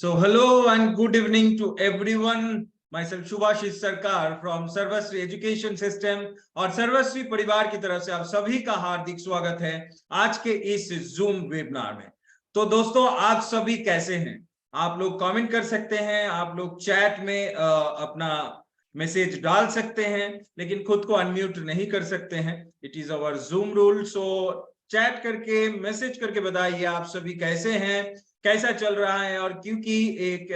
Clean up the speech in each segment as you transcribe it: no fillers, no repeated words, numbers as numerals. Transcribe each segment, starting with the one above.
So hello and good evening to everyone. Myself Shubhashish Sarkar from Sarvashri education system और सर्वश्री परिवार की तरफ से आप सभी का हार्दिक स्वागत है आज के इस जूम वेबिनार में। तो दोस्तों आप सभी कैसे हैं? आप लोग कमेंट कर सकते हैं, आप लोग चैट में अपना मैसेज डाल सकते हैं, लेकिन खुद को अनम्यूट नहीं कर सकते हैं। It is our zoom rule. So chat करके मैसेज करके बताइए आप सभी कैसे हैं, कैसा चल रहा है। और क्योंकि एक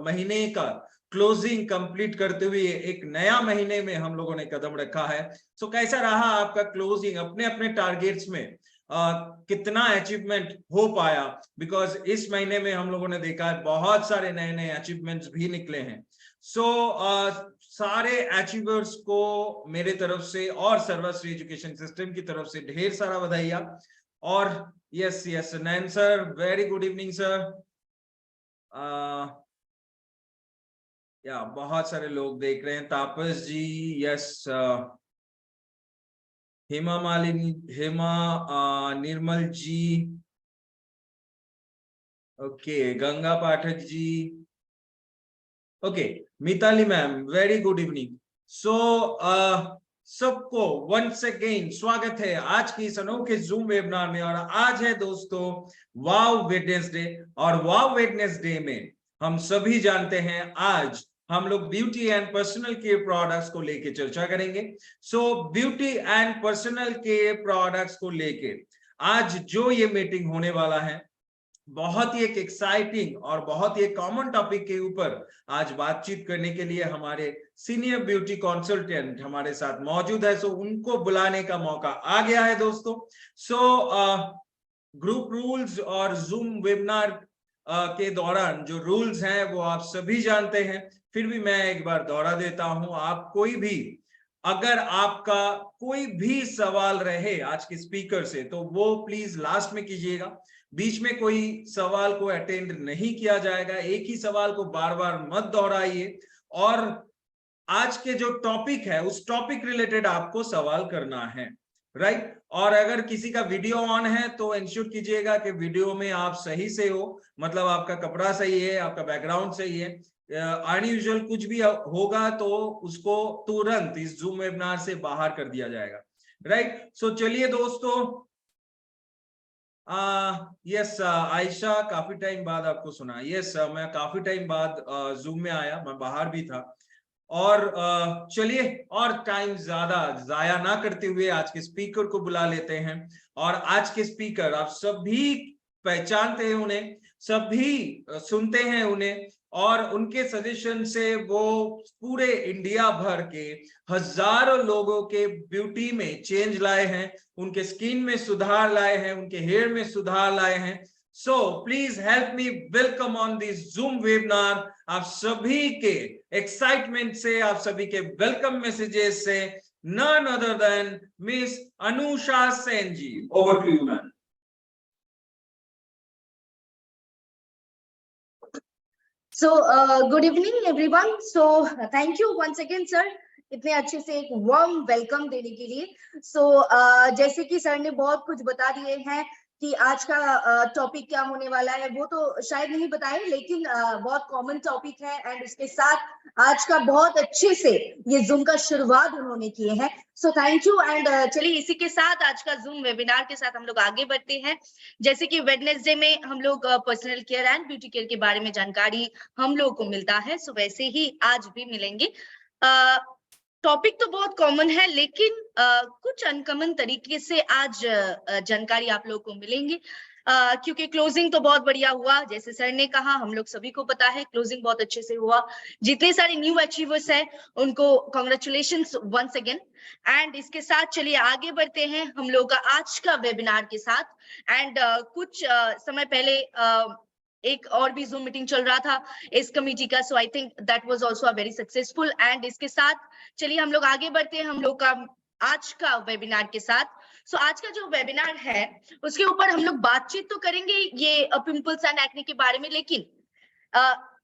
महीने का क्लोजिंग कंप्लीट करते हुए एक नया महीने में हम लोगों ने कदम रखा है। सो कैसा रहा आपका क्लोजिंग? अपने अपने टारगेट्स में कितना अचीवमेंट हो पाया? बिकॉज इस महीने में हम लोगों ने देखा है बहुत सारे नए नए अचीवमेंट्स भी निकले हैं। सो सारे अचीवर्स को मेरे तरफ से और सर्वश्री एजुकेशन सिस्टम की तरफ से ढेर सारा बधाइयां। और yes yes Nayan sir, very good evening sir. या बहुत सारे लोग देख रहे हैं। Tapas ji, yes. Hema Malini, Hema, Nirmal ji, okay, Ganga Pathak ji, okay, Mitali ma'am, very good evening. So सबको वंस अगेन स्वागत है आज की इस अनोखे जूम वेबिनार में। और आज है दोस्तों वाव वेडनेसडे, और वाव वेडनेसडे में हम सभी जानते हैं आज हम लोग beauty and personal care products को लेके चर्चा करेंगे। सो beauty and personal care products को लेके आज जो ये मीटिंग होने वाला है, बहुत ही एक एक्साइटिंग और बहुत ही एक कॉमन टॉपिक के ऊपर आज बातचीत करने के लिए हमारे सीनियर ब्यूटी कंसल्टेंट हमारे साथ मौजूद है। सो उनको बुलाने का मौका आ गया है दोस्तों। सो ग्रुप रूल्स और जूम वेबिनार के दौरान जो रूल्स हैं वो आप सभी जानते हैं, फिर भी मैं एक बार दोहरा देता हूं। आप कोई भी, अगर आपका कोई भी सवाल रहे आज के स्पीकर से, तो वो प्लीज लास्ट में कीजिएगा। बीच में कोई सवाल को अटेंड नहीं किया जाएगा। एक ही सवाल को बार बार मत दोहराइए। और आज के जो टॉपिक है उस टॉपिक रिलेटेड आपको सवाल करना है, राइट। और अगर किसी का वीडियो ऑन है तो इंश्योर कीजिएगा कि वीडियो में आप सही से हो, मतलब आपका कपड़ा सही है, आपका बैकग्राउंड सही है। अनयूजुअल कुछ भी होगा तो उसको तुरंत इस जूम वेबिनार से बाहर कर दिया जाएगा, राइट। सो चलिए दोस्तों, यस आयशा, काफी टाइम बाद आपको सुना। यस मैं काफी टाइम बाद जूम में आया, मैं बाहर भी था। और चलिए और टाइम ज्यादा जाया ना करते हुए आज के स्पीकर को बुला लेते हैं। और आज के स्पीकर आप सभी पहचानते हैं उन्हें, सभी सुनते हैं उन्हें, और उनके सजेशन से वो पूरे इंडिया भर के हजारों लोगों के ब्यूटी में चेंज लाए हैं, उनके स्किन में सुधार लाए हैं, उनके हेयर में सुधार लाए हैं। So please help me welcome on this Zoom webinar. आप सभी के एक्साइटमेंट से, आप सभी के वेलकम मैसेजेस से, none other than miss Anusha Sen ji. Over to you ma'am. So good evening everyone. So thank you once again sir, इतने अच्छे से एक वार्म वेलकम देने के लिए। सो जैसे कि सर ने बहुत कुछ बता दिए हैं कि आज का टॉपिक क्या होने वाला है, वो तो शायद नहीं बताए, लेकिन बहुत कॉमन टॉपिक है। एंड इसके साथ आज का बहुत अच्छे से ये जूम का शुरुआत उन्होंने किए हैं। So thank you. एंड चलिए इसी के साथ आज का जूम वेबिनार के साथ हम लोग आगे बढ़ते हैं। जैसे कि वेडनेसडे में हम लोग personal care and beauty care के बारे में जानकारी हम लोग को मिलता है, सो वैसे ही आज भी मिलेंगे। टॉपिक तो बहुत कॉमन है, लेकिन कुछ अनकॉमन तरीके से आज जानकारी आप लोगों को मिलेंगे। क्योंकि क्लोजिंग तो बहुत बढ़िया हुआ, जैसे सर ने कहा, हम लोग सभी को पता है क्लोजिंग बहुत अच्छे से हुआ। जितने सारे न्यू अचीवर्स हैं उनको कॉन्ग्रेचुलेशंस वंस अगेन। एंड इसके साथ चलिए आगे बढ़ते हैं हम लोग का आज का वेबिनार के साथ। एंड कुछ समय पहले एक और भी जूम मीटिंग चल रहा था इस कमेटी का, so I think that was also a very successful. And इसके साथ चलिए हम लोग आगे बढ़ते हैं हम लोग का आज का वेबिनार के साथ। सो आज का जो वेबिनार है उसके ऊपर हम लोग बातचीत तो करेंगे ये पिंपल्स एंड एक्ने के बारे में, लेकिन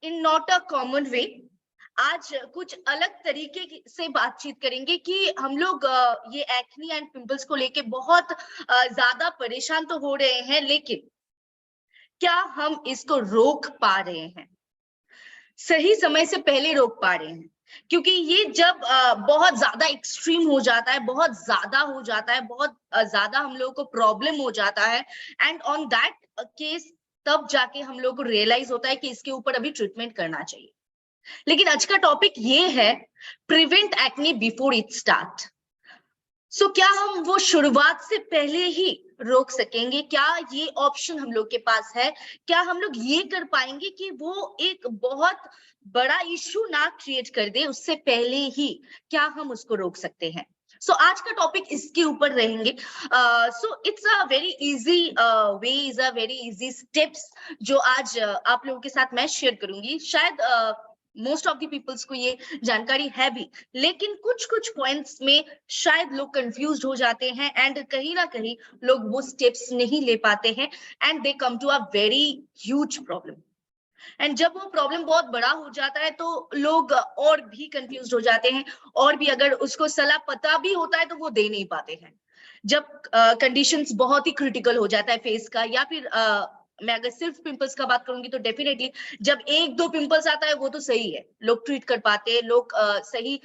इन नॉट अ कॉमन वे। आज कुछ अलग तरीके से बातचीत करेंगे कि हम लोग ये एक्ने एंड पिंपल्स को लेके बहुत ज्यादा परेशान तो हो रहे हैं, लेकिन क्या हम इसको रोक पा रहे हैं? सही समय से पहले रोक पा रहे हैं, क्योंकि ये जब बहुत ज्यादा एक्सट्रीम हो जाता है, बहुत ज्यादा हो जाता है, बहुत ज्यादा हम लोगों को प्रॉब्लम हो जाता है, एंड ऑन दैट केस तब जाके हम लोग को रियलाइज होता है कि इसके ऊपर अभी ट्रीटमेंट करना चाहिए। लेकिन आज का टॉपिक ये है prevent acne before it start. So क्या हम वो शुरुआत से पहले ही रोक सकेंगे? क्या ये ऑप्शन हम लोग के पास है? क्या हम लोग ये कर पाएंगे कि वो एक बहुत बड़ा इश्यू ना क्रिएट कर दे उससे पहले ही? क्या हम उसको रोक सकते हैं? सो आज का टॉपिक इसके ऊपर रहेंगे। सो it's a very easy way, is a very easy steps जो आज आप लोगों के साथ मैं शेयर करूंगी। शायद मोस्ट ऑफ द पीपल्स को ये जानकारी है भी, लेकिन कुछ कुछ पॉइंट्स में शायद लोग कंफ्यूज्ड हो जाते हैं एंड कहीं ना कहीं लोग वो स्टेप्स नहीं ले पाते हैं and they come to a very huge problem. And जब वो प्रॉब्लम बहुत बड़ा हो जाता है तो लोग और भी कंफ्यूज हो जाते हैं, और भी अगर उसको सलाह पता भी होता है तो वो दे नहीं पाते हैं। जब कंडीशंस बहुत ही क्रिटिकल हो जाता है फेस का, या फिर मैं अगर सिर्फ पिंपल्स का बात करूंगी तो डेफिनेटली जब एक दो पिंपल्स आता है वो तो सही है, लोग ट्रीट कर पाते हैं, लोग सही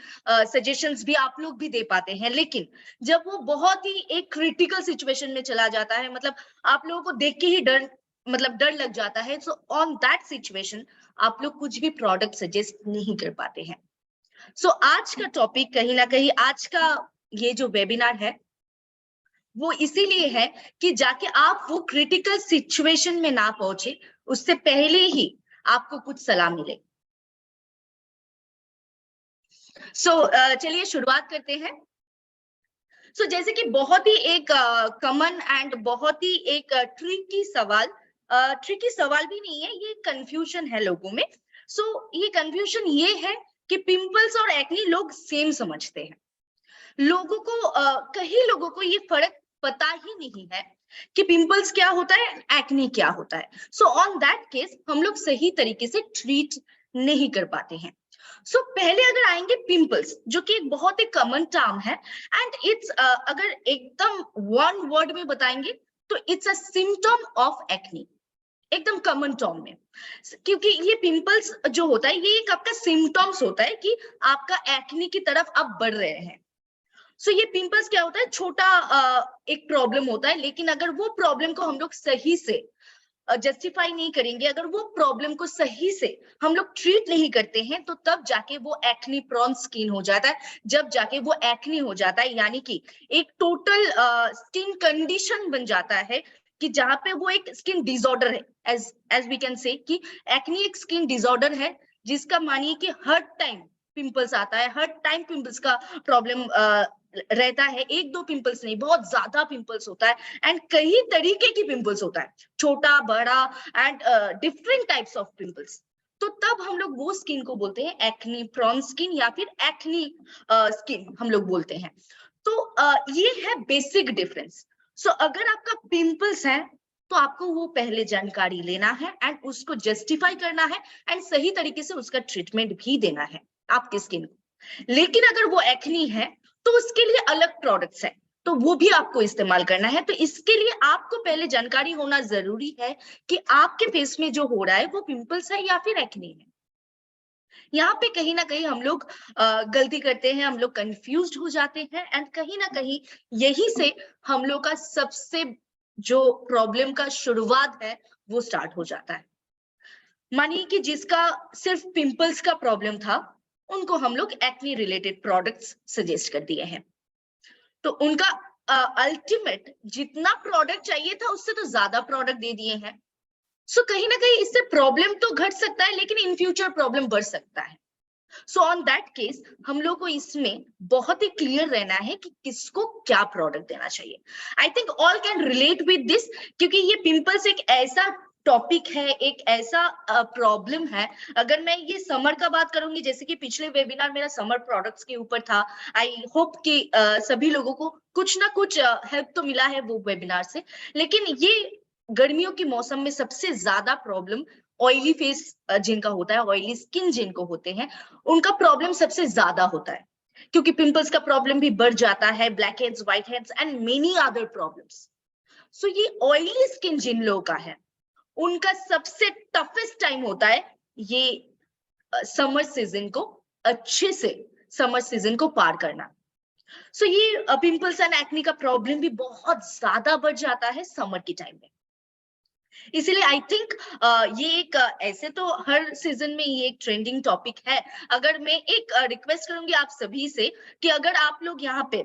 सजेशंस भी आप लोग भी दे पाते हैं। लेकिन जब वो बहुत ही एक क्रिटिकल सिचुएशन में चला जाता है, मतलब आप लोगों को देख के ही डर लग जाता है, सो ऑन दैट सिचुएशन आप लोग कुछ भी प्रोडक्ट सजेस्ट नहीं कर पाते हैं। सो आज का टॉपिक कहीं ना कहीं आज का ये जो वेबिनार है वो इसीलिए है कि जाके आप वो क्रिटिकल सिचुएशन में ना पहुंचे, उससे पहले ही आपको कुछ सलाह मिले। सो चलिए शुरुआत करते हैं। सो जैसे कि बहुत ही एक कॉमन एंड बहुत ही एक ट्रिकी सवाल, ट्रिकी सवाल भी नहीं है, ये कंफ्यूजन है लोगों में। सो ये कंफ्यूजन ये है कि पिंपल्स और एक्ने लोग सेम समझते हैं। लोगों को कई लोगों को ये फर्क पता ही नहीं है कि पिंपल्स क्या होता है, एक्ने क्या होता है। सो ऑन दैट केस हम लोग सही तरीके से ट्रीट नहीं कर पाते हैं। सो पहले अगर आएंगे पिंपल्स, जो कि एक बहुत ही कॉमन टर्म है एंड इट्स अगर एकदम वन वर्ड में बताएंगे तो it's a symptom of acne, एकदम कॉमन टर्म में। क्योंकि ये पिंपल्स जो होता है ये एक आपका सिम्टम्स होता है कि आपका एक्ने की तरफ आप बढ़ रहे हैं। सो ये पिंपल्स क्या होता है, छोटा एक प्रॉब्लम होता है, लेकिन अगर वो प्रॉब्लम को हम लोग सही से जस्टिफाई नहीं करेंगे, अगर वो प्रॉब्लम को सही से हम लोग ट्रीट नहीं करते हैं, तो तब जाके वो एक्ने प्रोन स्किन हो जाता है, जब जाके वो एक्ने हो जाता है, यानी कि एक टोटल स्किन कंडीशन बन जाता है कि जहां पे वो एक स्किन डिसऑर्डर है। एज वी कैन से कि एक्ने एक स्किन डिसऑर्डर है, जिसका मानिए कि हर टाइम पिंपल्स आता है, हर टाइम पिंपल्स का प्रॉब्लम रहता है। एक दो पिंपल्स नहीं, बहुत ज्यादा पिंपल्स होता है एंड कई तरीके की पिंपल्स होता है, छोटा बड़ा and different types of pimples. तो तब हम लोग वो स्किन को बोलते हैं एक्ने प्रोन स्किन या फिर एक्ने स्किन हम लोग बोलते हैं। तो ये है बेसिक डिफरेंस। सो अगर आपका पिंपल्स है तो आपको वो पहले जानकारी लेना है एंड उसको जस्टिफाई करना है एंड सही तरीके से उसका ट्रीटमेंट भी देना है आपके स्किन को। लेकिन अगर वो एक्ने है तो उसके लिए अलग प्रोडक्ट्स है, तो वो भी आपको इस्तेमाल करना है। तो इसके लिए आपको पहले जानकारी होना जरूरी है कि आपके फेस में जो हो रहा है वो पिंपल्स है या फिर एक्ने है। यहाँ पे कहीं ना कहीं हम लोग गलती करते हैं, हम लोग कंफ्यूज्ड हो जाते हैं एंड कहीं ना कहीं यही से हम लोग का सबसे जो प्रॉब्लम का शुरुआत है वो स्टार्ट हो जाता है। मानिए कि जिसका सिर्फ पिंपल्स का प्रॉब्लम था, उनको हम लोग एक्ने रिलेटेड प्रोडक्ट्स सजेस्ट कर दिए हैं, तो उनका अल्टीमेट जितना प्रोडक्ट चाहिए था उससे तो ज्यादा प्रोडक्ट दे दिए हैं। सो कहीं ना कहीं इससे प्रॉब्लम तो घट सकता है, लेकिन इन फ्यूचर प्रॉब्लम बढ़ सकता है। सो ऑन दैट केस हम लोग को इसमें बहुत ही क्लियर रहना है कि किसको क्या प्रोडक्ट देना चाहिए। I think all can relate with this, क्योंकि ये पिंपल्स एक ऐसा टॉपिक है, एक ऐसा प्रॉब्लम है। अगर मैं ये समर का बात करूंगी, जैसे कि पिछले वेबिनार मेरा समर प्रोडक्ट्स के ऊपर था, आई होप कि सभी लोगों को कुछ ना कुछ हेल्प तो मिला है वो वेबिनार से। लेकिन ये गर्मियों के मौसम में सबसे ज्यादा प्रॉब्लम ऑयली फेस जिनका होता है, ऑयली स्किन जिनको होते हैं, उनका प्रॉब्लम सबसे ज्यादा होता है, क्योंकि पिंपल्स का प्रॉब्लम भी बढ़ जाता है, blackheads, whiteheads and many other problems. So ये ऑयली स्किन जिन लोगों का है, उनका सबसे टफेस्ट टाइम होता है ये समर सीजन को अच्छे से समर सीजन को पार करना। सो ये पिंपल्स एंड एक्ने का प्रॉब्लम भी बहुत ज्यादा बढ़ जाता है समर के टाइम में। इसीलिए आई थिंक ये एक ऐसे तो हर सीजन में ये एक ट्रेंडिंग टॉपिक है। अगर मैं एक रिक्वेस्ट करूंगी आप सभी से कि अगर आप लोग यहाँ पे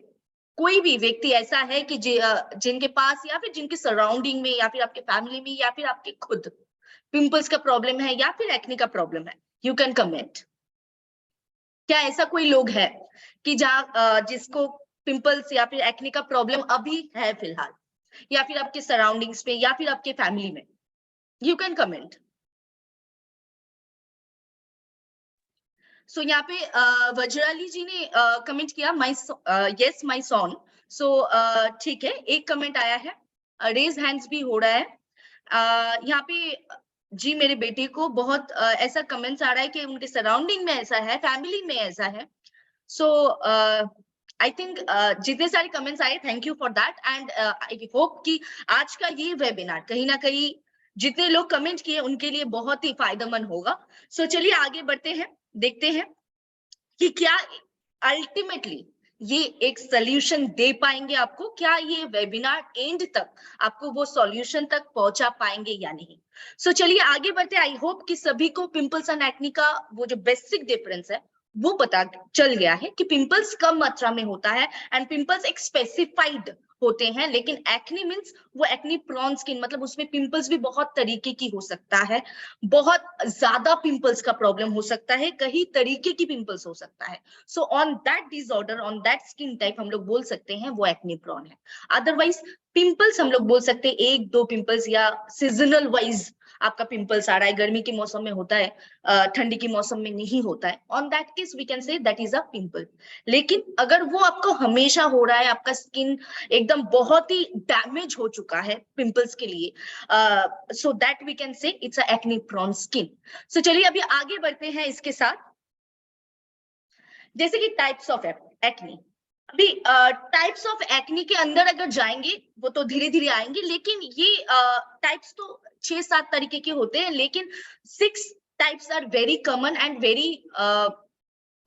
कोई भी व्यक्ति ऐसा है कि जिनके पास या फिर जिनके सराउंडिंग में या फिर आपके फैमिली में या फिर आपके खुद पिंपल्स का प्रॉब्लम है या फिर एक्ने का प्रॉब्लम है, यू कैन कमेंट। क्या ऐसा कोई लोग है कि जहाँ जिसको पिंपल्स या फिर एक्ने का प्रॉब्लम अभी है फिलहाल, या फिर आपके सराउंडिंग्स में या फिर आपके फैमिली में? You can comment. सो यहाँ पे वज्राली जी ने कमेंट किया माई यस माई सॉन। सो ठीक है, एक कमेंट आया है, रेज हैंड्स भी हो रहा है। यहाँ पे जी मेरे बेटे को बहुत ऐसा कमेंट्स आ रहा है कि उनके सराउंडिंग में ऐसा है, फैमिली में ऐसा है। सो आई थिंक जितने सारे कमेंट्स आए, thank you for that. And I hope कि आज का ये वेबिनार कहीं ना कहीं जितने लोग कमेंट किए उनके लिए बहुत ही फायदेमंद होगा। सो चलिए आगे बढ़ते हैं, देखते हैं कि क्या अल्टीमेटली ये एक सॉल्यूशन दे पाएंगे आपको, क्या ये वेबिनार एंड तक आपको वो सॉल्यूशन तक पहुंचा पाएंगे या नहीं। सो चलिए आगे बढ़ते हैं। आई होप कि सभी को पिंपल्स एंड एक्ने का वो जो बेसिक डिफरेंस है वो पता चल गया है कि पिंपल्स कम मात्रा में होता है एंड पिंपल्स एक स्पेसिफाइड होते हैं, लेकिन एक्ने मींस वो एक्ने प्रोन स्किन, मतलब उसमें पिंपल्स भी बहुत तरीके की हो सकता है, बहुत ज्यादा पिंपल्स का प्रॉब्लम हो सकता है, कई तरीके की पिंपल्स हो सकता है। So on that disorder, on that skin type हम लोग बोल सकते हैं वो एक्ने प्रोन है। अदरवाइज पिंपल्स हम लोग बोल सकते हैं एक दो पिंपल्स या सीजनल वाइज आपका पिंपल्स आ रहा है, गर्मी के मौसम में होता है, ठंडी के मौसम में नहीं होता है, on that case we can say that is a pimple. लेकिन अगर वो आपको हमेशा हो रहा है, आपका स्किन एकदम बहुत ही डैमेज हो चुका है पिंपल्स के लिए, so that we can say it's a acne prone skin. So चलिए अभी आगे बढ़ते हैं इसके साथ। जैसे कि टाइप्स ऑफ एक्ने, अभी टाइप्स ऑफ एक्ने के अंदर अगर जाएंगे वो तो धीरे धीरे आएंगे, लेकिन ये टाइप्स तो 6-7 तरीके के होते हैं, लेकिन 6 types are very common and very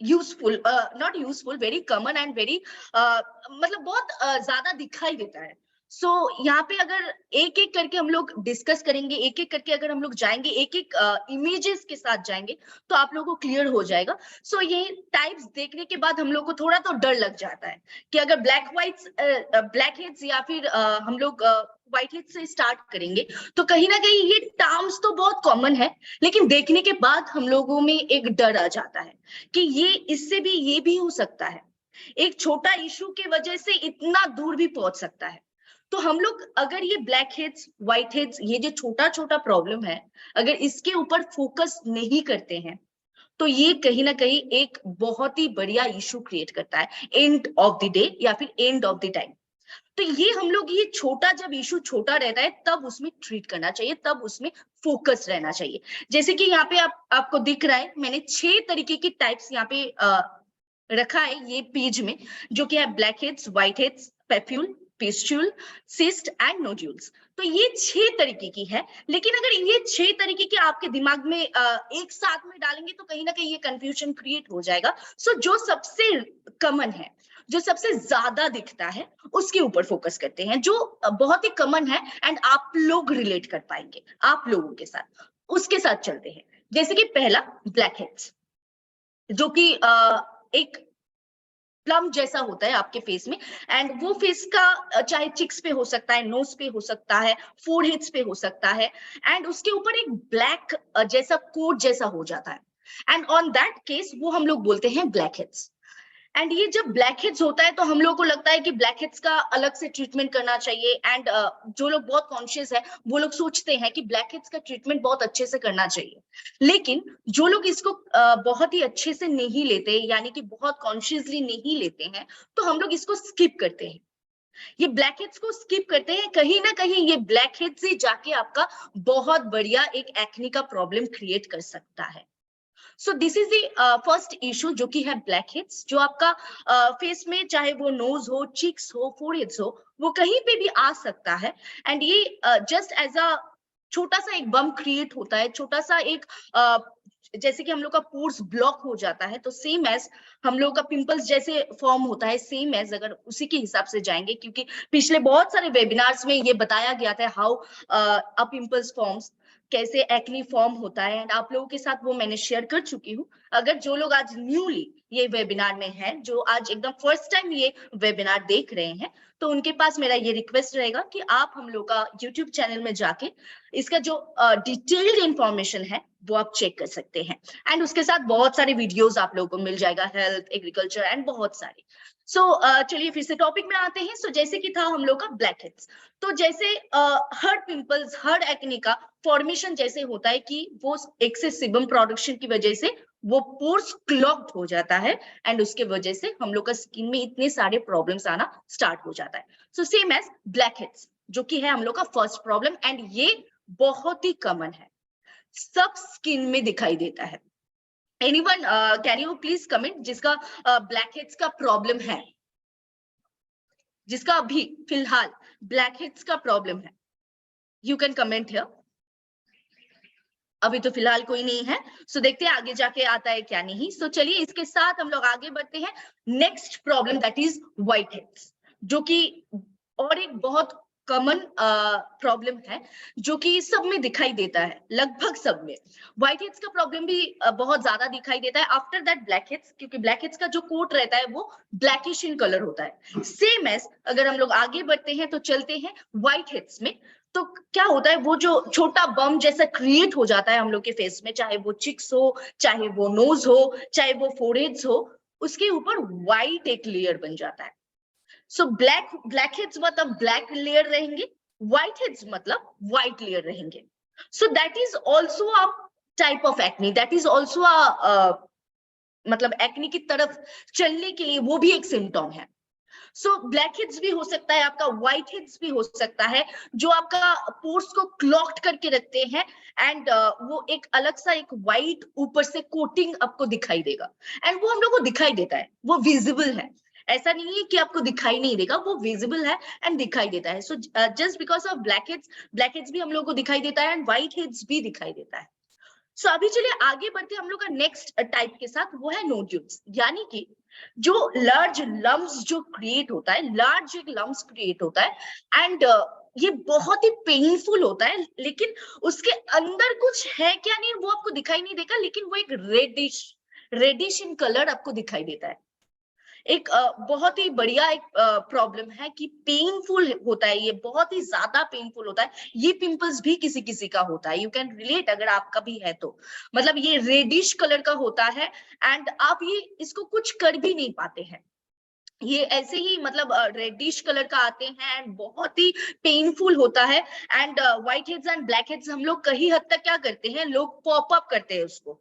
useful, not useful, very common and very मतलब बहुत ज्यादा दिखाई देता है। सो यहाँ पे अगर एक एक करके हम लोग डिस्कस करेंगे, एक एक करके अगर हम लोग जाएंगे, एक एक इमेजेस के साथ जाएंगे तो आप लोगों को क्लियर हो जाएगा। सो ये टाइप्स देखने के बाद हम लोग को थोड़ा तो डर लग जाता है कि अगर ब्लैक हेड्स या फिर हम लोग व्हाइट हेड्स से स्टार्ट करेंगे तो कहीं ना कहीं ये टर्म्स तो बहुत कॉमन है, लेकिन देखने के बाद हम लोगों में एक डर आ जाता है कि ये इससे भी ये भी हो सकता है, एक छोटा इशू के वजह से इतना दूर भी पहुंच सकता है। तो हम लोग अगर ये ब्लैक हेड्स, व्हाइट हेड्स, ये जो छोटा छोटा प्रॉब्लम है, अगर इसके ऊपर फोकस नहीं करते हैं तो ये कहीं ना कहीं एक बहुत ही बढ़िया इशू क्रिएट करता है एंड ऑफ द डे या फिर एंड ऑफ द टाइम। तो ये हम लोग ये छोटा, जब इशू छोटा रहता है तब उसमें ट्रीट करना चाहिए, तब उसमें फोकस रहना चाहिए। जैसे कि यहाँ पे आपको दिख रहा है, मैंने 6 तरीके की टाइप्स यहाँ पे रखा है ये पेज में, जो कि है blackheads, whiteheads, papule, pustule, cyst and nodules. तो ये 6 तरीके की है, लेकिन अगर ये 6 तरीके के आपके दिमाग में एक साथ में डालेंगे तो कहीं ना कहीं ये कंफ्यूजन क्रिएट हो जाएगा। सो जो सबसे कॉमन है, जो सबसे ज्यादा दिखता है, उसके ऊपर फोकस करते हैं, जो बहुत ही कॉमन है एंड आप लोग रिलेट कर पाएंगे आप लोगों के साथ, उसके साथ चलते हैं। जैसे कि पहला ब्लैक हेड्स, जो कि एक प्लम जैसा होता है आपके फेस में, एंड वो फेस का चाहे चिक्स पे हो सकता है, नोज पे हो सकता है, फोरहेड्स पे हो सकता है, एंड उसके ऊपर एक ब्लैक जैसा कोट जैसा हो जाता है, एंड ऑन दैट केस वो हम लोग बोलते हैं ब्लैक हेड्स। एंड ये जब ब्लैक हेड्स होता है तो हम लोग को लगता है कि ब्लैक हेड्स का अलग से ट्रीटमेंट करना चाहिए, एंड जो लोग बहुत कॉन्शियस है वो लोग सोचते हैं कि ब्लैक हेड्स का ट्रीटमेंट बहुत अच्छे से करना चाहिए। लेकिन जो लोग इसको बहुत ही अच्छे से नहीं लेते, यानी कि बहुत कॉन्शियसली नहीं लेते हैं, तो हम लोग इसको स्किप करते हैं, ये ब्लैक हेड्स को स्किप करते हैं। कहीं ना कहीं ये ब्लैक हेड्स ही जाके आपका बहुत बढ़िया एक एक्ने का प्रॉब्लम क्रिएट कर सकता है। So this is the first issue, जो कि है ब्लैक हेड्स, जो आपका फेस में चाहे वो नोज हो, चिक्स हो, फोरहेड्स हो, वो कहीं पे भी आ सकता है। एंड ये जस्ट एज अ छोटा सा एक बम क्रिएट होता है, छोटा सा एक जैसे कि हम लोग का पोर्स ब्लॉक हो जाता है, तो सेम एज हम लोग का पिंपल्स जैसे फॉर्म होता है, सेम एज अगर उसी के हिसाब से जाएंगे, क्योंकि पिछले बहुत सारे वेबिनार्स में ये बताया गया था हाउ अ पिंपल्स फॉर्म्स, कैसे एक्नी फॉर्म होता है, एंड आप लोगों के साथ वो मैंने शेयर कर चुकी हूँ। अगर जो लोग आज न्यूली ये वेबिनार में हैं, जो आज एकदम फर्स्ट टाइम ये वेबिनार देख रहे हैं, तो उनके पास मेरा ये रिक्वेस्ट रहेगा कि आप हम लोग का यूट्यूब चैनल में जाके इसका जो डिटेल्ड इंफॉर्मेशन है वो आप चेक कर सकते हैं, एंड उसके साथ बहुत सारे वीडियोस आप लोगों को मिल जाएगा, हेल्थ, एग्रीकल्चर एंड बहुत सारे। सो चलिए फिर से टॉपिक में आते हैं। सो जैसे कि था हम लोग का ब्लैक हेड्स, तो जैसे हर पिंपल्स, हर एक्ने का फॉर्मेशन जैसे होता है कि वो एक्सेस सीबम प्रोडक्शन की वजह से वो पोर्स क्लॉग्ड हो जाता है, एंड उसके वजह से हम लोग का स्किन में इतने सारे प्रॉब्लम्स आना स्टार्ट हो जाता है। So same as black heads, जो कि है हम लोग का फर्स्ट प्रॉब्लम, एंड ये बहुत ही कॉमन है, सब स्किन में दिखाई देता है। Anyone can you please comment जिसका ब्लैक हेड्स का प्रॉब्लम है, जिसका अभी फिलहाल ब्लैक हेड्स का प्रॉब्लम है, यू कैन कमेंट हियर। अभी तो फिलहाल कोई नहीं है, सो देखते हैं आगे जाके आता है क्या नहीं। सो चलिए इसके साथ हम लोग आगे बढ़ते हैं। Next problem that is white heads, जो कि और एक बहुत कॉमन प्रॉब्लम है, जो कि सब में दिखाई देता है, लगभग सब में। व्हाइट हेड्स का प्रॉब्लम भी बहुत ज्यादा दिखाई देता है आफ्टर दैट ब्लैक हेड्स, क्योंकि ब्लैक हेड्स का जो कोट रहता है वो ब्लैकिश इन कलर होता है। सेम एज अगर हम लोग आगे बढ़ते हैं तो चलते हैं व्हाइट हेड्स में, तो क्या होता है, वो जो छोटा बम जैसा क्रिएट हो जाता है हम लोग के फेस में, चाहे वो चिक्स हो, चाहे वो नोज हो, चाहे वो फोरहेड्स हो, उसके ऊपर व्हाइट एक लेयर बन जाता है। सो ब्लैक हेड्स मतलब ब्लैक लेयर रहेंगे, व्हाइट हेड्स मतलब व्हाइट लेयर रहेंगे। सो that is also a type of acne, that is also मतलब एक्नी की तरफ चलने के लिए वो भी एक सिम्टम है। सो ब्लैक हेड्स भी हो सकता है आपका, व्हाइट हेड्स भी हो सकता है, जो आपका पोर्स को क्लॉक्ड करके रखते हैं, एंड वो एक अलग सा एक व्हाइट ऊपर से कोटिंग आपको दिखाई देगा, एंड वो हम लोग को दिखाई देता है, वो विजिबल है। ऐसा नहीं है कि आपको दिखाई नहीं देगा, वो विजिबल है एंड दिखाई देता है। So just because of black heads भी हम लोग को दिखाई देता है, एंड व्हाइट हेड्स भी दिखाई देता है। सो अभी चलिए आगे बढ़ते हैं हम लोग का नेक्स्ट टाइप के साथ, वो है नोड्यूल्स, यानी कि जो लार्ज लम्स जो क्रिएट होता है, लार्ज एक लम्स क्रिएट होता है, एंड ये बहुत ही पेनफुल होता है, लेकिन उसके अंदर कुछ है क्या नहीं वो आपको दिखाई नहीं देगा, लेकिन वो एक रेडिश इन कलर आपको दिखाई देता है। एक बहुत ही बढ़िया एक प्रॉब्लम है कि पेनफुल होता है, ये बहुत ही ज्यादा पेनफुल होता है। ये पिंपल्स भी किसी किसी का होता है, यू कैन रिलेट अगर आपका भी है तो। मतलब ये रेडिश कलर का होता है, एंड आप ये इसको कुछ कर भी नहीं पाते हैं, ये ऐसे ही मतलब रेडिश कलर का आते हैं, एंड बहुत ही पेनफुल होता है। And white heads and black heads हम लोग कहीं हद तक क्या करते हैं, लोग पॉप अप करते हैं उसको।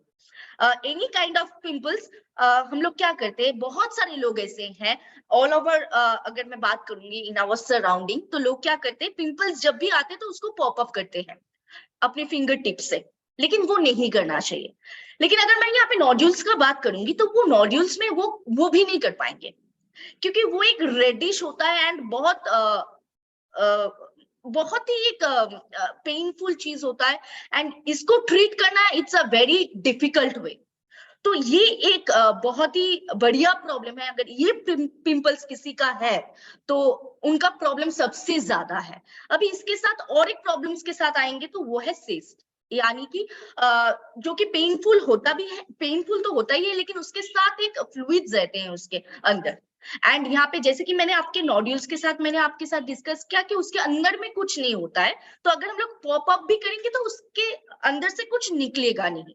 एनी काइंड ऑफ पिंपल्स हम लोग क्या करते हैं, बहुत सारे लोग ऐसे हैं ऑल ओवर, अगर मैं बात करूंगी इन आवर सराउंडिंग, तो लोग क्या करते हैं, पिंपल्स जब भी आते हैं तो उसको पॉप अप करते हैं अपने फिंगर टिप से, लेकिन वो नहीं करना चाहिए। लेकिन अगर मैं यहाँ पे नोड्यूल्स का बात करूंगी, तो वो नोड्यूल्स में वो भी नहीं कर पाएंगे, क्योंकि वो एक रेडिश होता है, एंड बहुत ही एक पेनफुल चीज होता है, एंड इसको ट्रीट करना it's a very difficult way. तो ये एक बहुत ही बढ़िया प्रॉब्लम है, अगर ये पिंपल्स किसी का है तो उनका प्रॉब्लम सबसे ज्यादा है। अभी इसके साथ और एक प्रॉब्लम्स के साथ आएंगे, तो वो है सिस्ट, यानी कि जो कि पेनफुल होता भी है, पेनफुल तो होता ही है, लेकिन उसके साथ एक फ्लूइड्स रहते हैं उसके अंदर। एंड यहाँ पे जैसे कि मैंने आपके नोड्यूल्स के साथ मैंने आपके साथ डिस्कस किया कि उसके अंदर में कुछ नहीं होता है, तो अगर हम लोग पॉप अप भी करेंगे तो उसके अंदर से कुछ निकलेगा नहीं,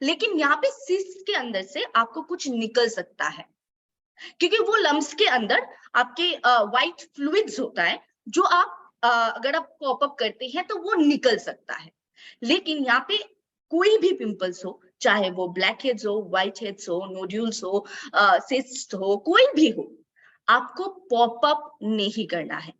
लेकिन यहाँ पे सिस्ट के अंदर से आपको कुछ निकल सकता है, क्योंकि वो लम्स के अंदर आपके व्हाइट फ्लूइड्स होता है, जो आप अगर आप पॉप अप करते हैं तो वो निकल सकता है। लेकिन यहाँ पे कोई भी पिंपल्स हो, चाहे वो ब्लैक हेड्स हो, व्हाइट हेड्स हो, नोड्यूल्स हो, सिस्ट हो, कोई भी हो, आपको पॉप अप नहीं करना है।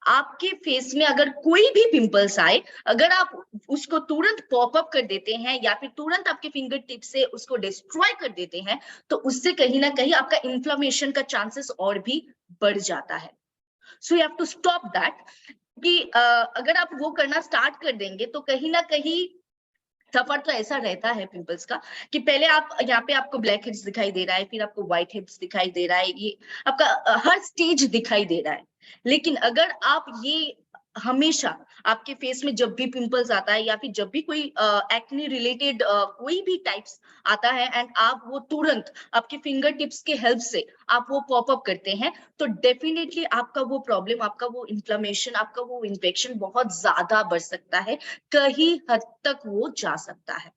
आपके फेस में अगर कोई भी पिंपल्स आए, अगर आप उसको तुरंत पॉप अप कर देते हैं या फिर तुरंत आपके फिंगर टिप से उसको डिस्ट्रॉय कर देते हैं, तो उससे कहीं ना कहीं आपका इन्फ्लेमेशन का चांसेस और भी बढ़ जाता है। So you have to stop that. कि अगर आप वो करना स्टार्ट कर देंगे तो कहीं ना कहीं सफर तो ऐसा रहता है पिंपल्स का कि पहले आप यहाँ पे आपको ब्लैक हेड्स दिखाई दे रहा है, फिर आपको व्हाइट हेड्स दिखाई दे रहा है, ये आपका हर स्टेज दिखाई दे रहा है। लेकिन अगर आप ये हमेशा आपके फेस में जब भी पिंपल्स आता है या फिर जब भी कोई एक्ने रिलेटेड कोई भी टाइप्स आता है एंड आप वो तुरंत आपके फिंगर टिप्स के हेल्प से आप वो पॉप अप करते हैं, तो डेफिनेटली आपका वो प्रॉब्लम, आपका वो इन्फ्लेमेशन, आपका वो इन्फेक्शन बहुत ज्यादा बढ़ सकता है, कहीं हद तक वो जा सकता है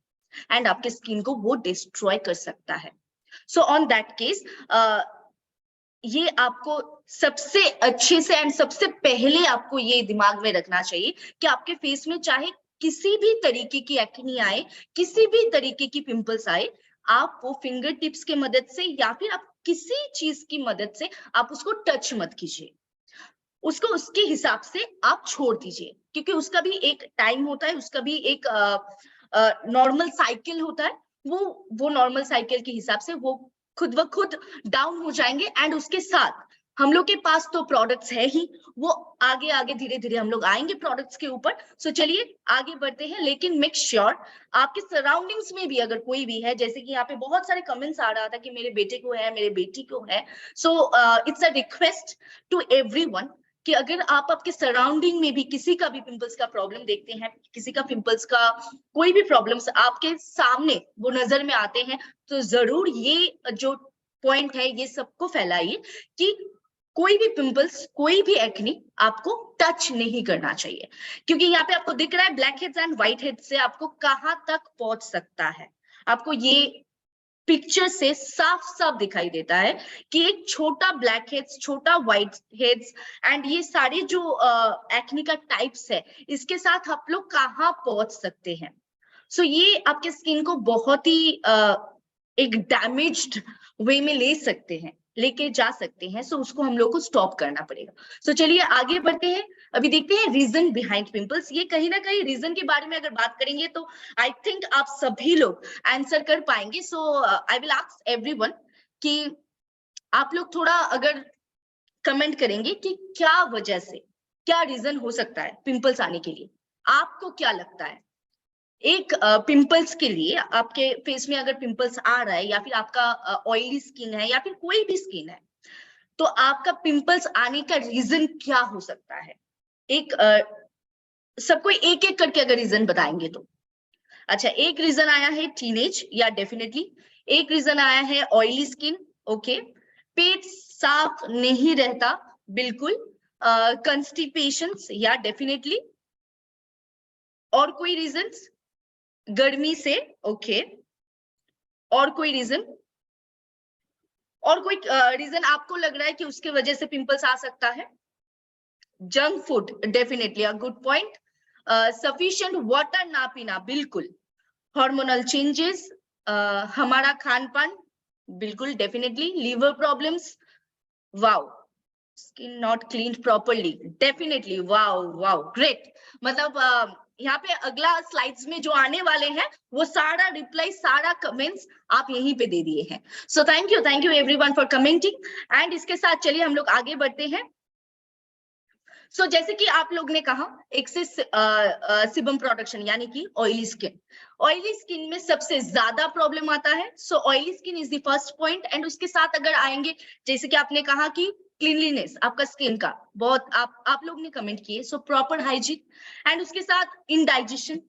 एंड आपके स्किन को वो डिस्ट्रॉय कर सकता है। सो ऑन दैट केस ये आपको सबसे अच्छे से एंड सबसे पहले आपको ये दिमाग में रखना चाहिए कि आपके फेस में चाहे किसी भी तरीके की एक्ने आए, किसी भी तरीके की पिंपल्स आए, आप वो फिंगर टिप्स के मदद से या फिर आप किसी चीज की मदद से आप उसको टच मत कीजिए, उसको उसके हिसाब से आप छोड़ दीजिए, क्योंकि उसका भी एक टाइम होता है, उसका भी एक नॉर्मल साइकिल होता है। वो नॉर्मल साइकिल के हिसाब से वो खुद ब खुद डाउन हो जाएंगे एंड उसके साथ हम लोग के पास तो प्रोडक्ट्स है ही, वो आगे आगे धीरे धीरे हम लोग आएंगे प्रोडक्ट्स के ऊपर। सो चलिए आगे बढ़ते हैं, लेकिन मेक श्योर आपके सराउंडिंग्स में भी अगर कोई भी है, जैसे कि यहाँ पे बहुत सारे कमेंट्स आ रहा था कि मेरे बेटे को है, मेरे बेटी को है, so it's a request to everyone कि अगर आप आपके सराउंडिंग में भी किसी का भी पिंपल्स का प्रॉब्लम देखते हैं, किसी का पिंपल्स का कोई भी प्रॉब्लम्स आपके सामने वो नजर में आते हैं, तो जरूर ये जो पॉइंट है ये सबको फैलाइए कि कोई भी पिंपल्स, कोई भी एक्ने आपको टच नहीं करना चाहिए, क्योंकि यहाँ पे आपको दिख रहा है black heads and white heads से आपको कहाँ तक पहुंच सकता है। आपको ये पिक्चर से साफ साफ दिखाई देता है कि एक छोटा ब्लैक हेड्स, छोटा व्हाइट हेड्स एंड ये सारे जो एक्ने का टाइप्स है, इसके साथ आप लोग कहाँ पहुंच सकते हैं। सो ये आपके स्किन को बहुत ही एक डैमेज्ड वे में ले सकते हैं, लेके जा सकते हैं। सो उसको हम लोग को स्टॉप करना पड़ेगा। सो चलिए आगे बढ़ते हैं, अभी देखते हैं रीजन बिहाइंड पिंपल्स। ये कहीं ना कहीं रीजन के बारे में अगर बात करेंगे तो आई थिंक आप सभी लोग आंसर कर पाएंगे। सो आई विल आस्क एवरीवन कि आप लोग थोड़ा अगर कमेंट करेंगे कि क्या वजह से, क्या रीजन हो सकता है पिंपल्स आने के लिए, आपको क्या लगता है। एक पिंपल्स के लिए, आपके फेस में अगर पिंपल्स आ रहा है या फिर आपका ऑयली स्किन है या फिर कोई भी स्किन है, तो आपका पिंपल्स आने का रीजन क्या हो सकता है। एक सबको एक एक करके अगर रीजन बताएंगे तो। अच्छा, एक रीजन आया है टीनेज, या डेफिनेटली एक रीजन आया है ऑयली स्किन, ओके, पेट साफ नहीं रहता, बिल्कुल, कंस्टिपेशन, या डेफिनेटली, और कोई रीजंस, गर्मी से, ओके, और कोई रीजन, और कोई रीजन आपको लग रहा है कि उसके वजह से पिंपल्स आ सकता है। Junk food, definitely a good point. Sufficient water ना पीना, बिल्कुल। हार्मोनल चेंजेस, हमारा खान पान, बिल्कुल डेफिनेटली। Liver problems, wow, skin not clean properly, definitely, wow wow, great. मतलब यहाँ पे अगला स्लाइड्स में जो आने वाले हैं वो सारा रिप्लाई, सारा कमेंट्स आप यहीं पे दे दिए हैं। So thank you everyone for commenting. And इसके साथ चलिए हम लोग आगे बढ़ते हैं। सो जैसे कि आप लोग ने कहा, एक्सेस सीबम प्रोडक्शन यानी कि ऑयली स्किन, ऑयली स्किन में सबसे ज्यादा प्रॉब्लम आता है। So oily skin is the first point. And उसके साथ अगर आएंगे, जैसे कि आपने कहा कि क्लीनलीनेस आपका स्किन का, बहुत आप लोग ने कमेंट किए, सो प्रॉपर हाइजीन। एंड उसके साथ indigestion,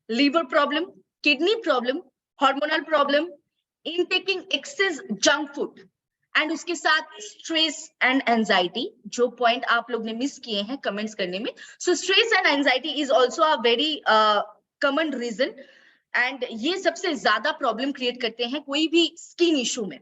liver problem, kidney problem, hormonal problem, in taking excess junk food, and उसके साथ स्ट्रेस एंड एंजाइटी, जो पॉइंट आप लोग ने मिस किए हैं कमेंट्स करने में। So stress and anxiety is also a very common reason, and ये सबसे ज्यादा प्रॉब्लम क्रिएट करते हैं कोई भी स्किन इशू में।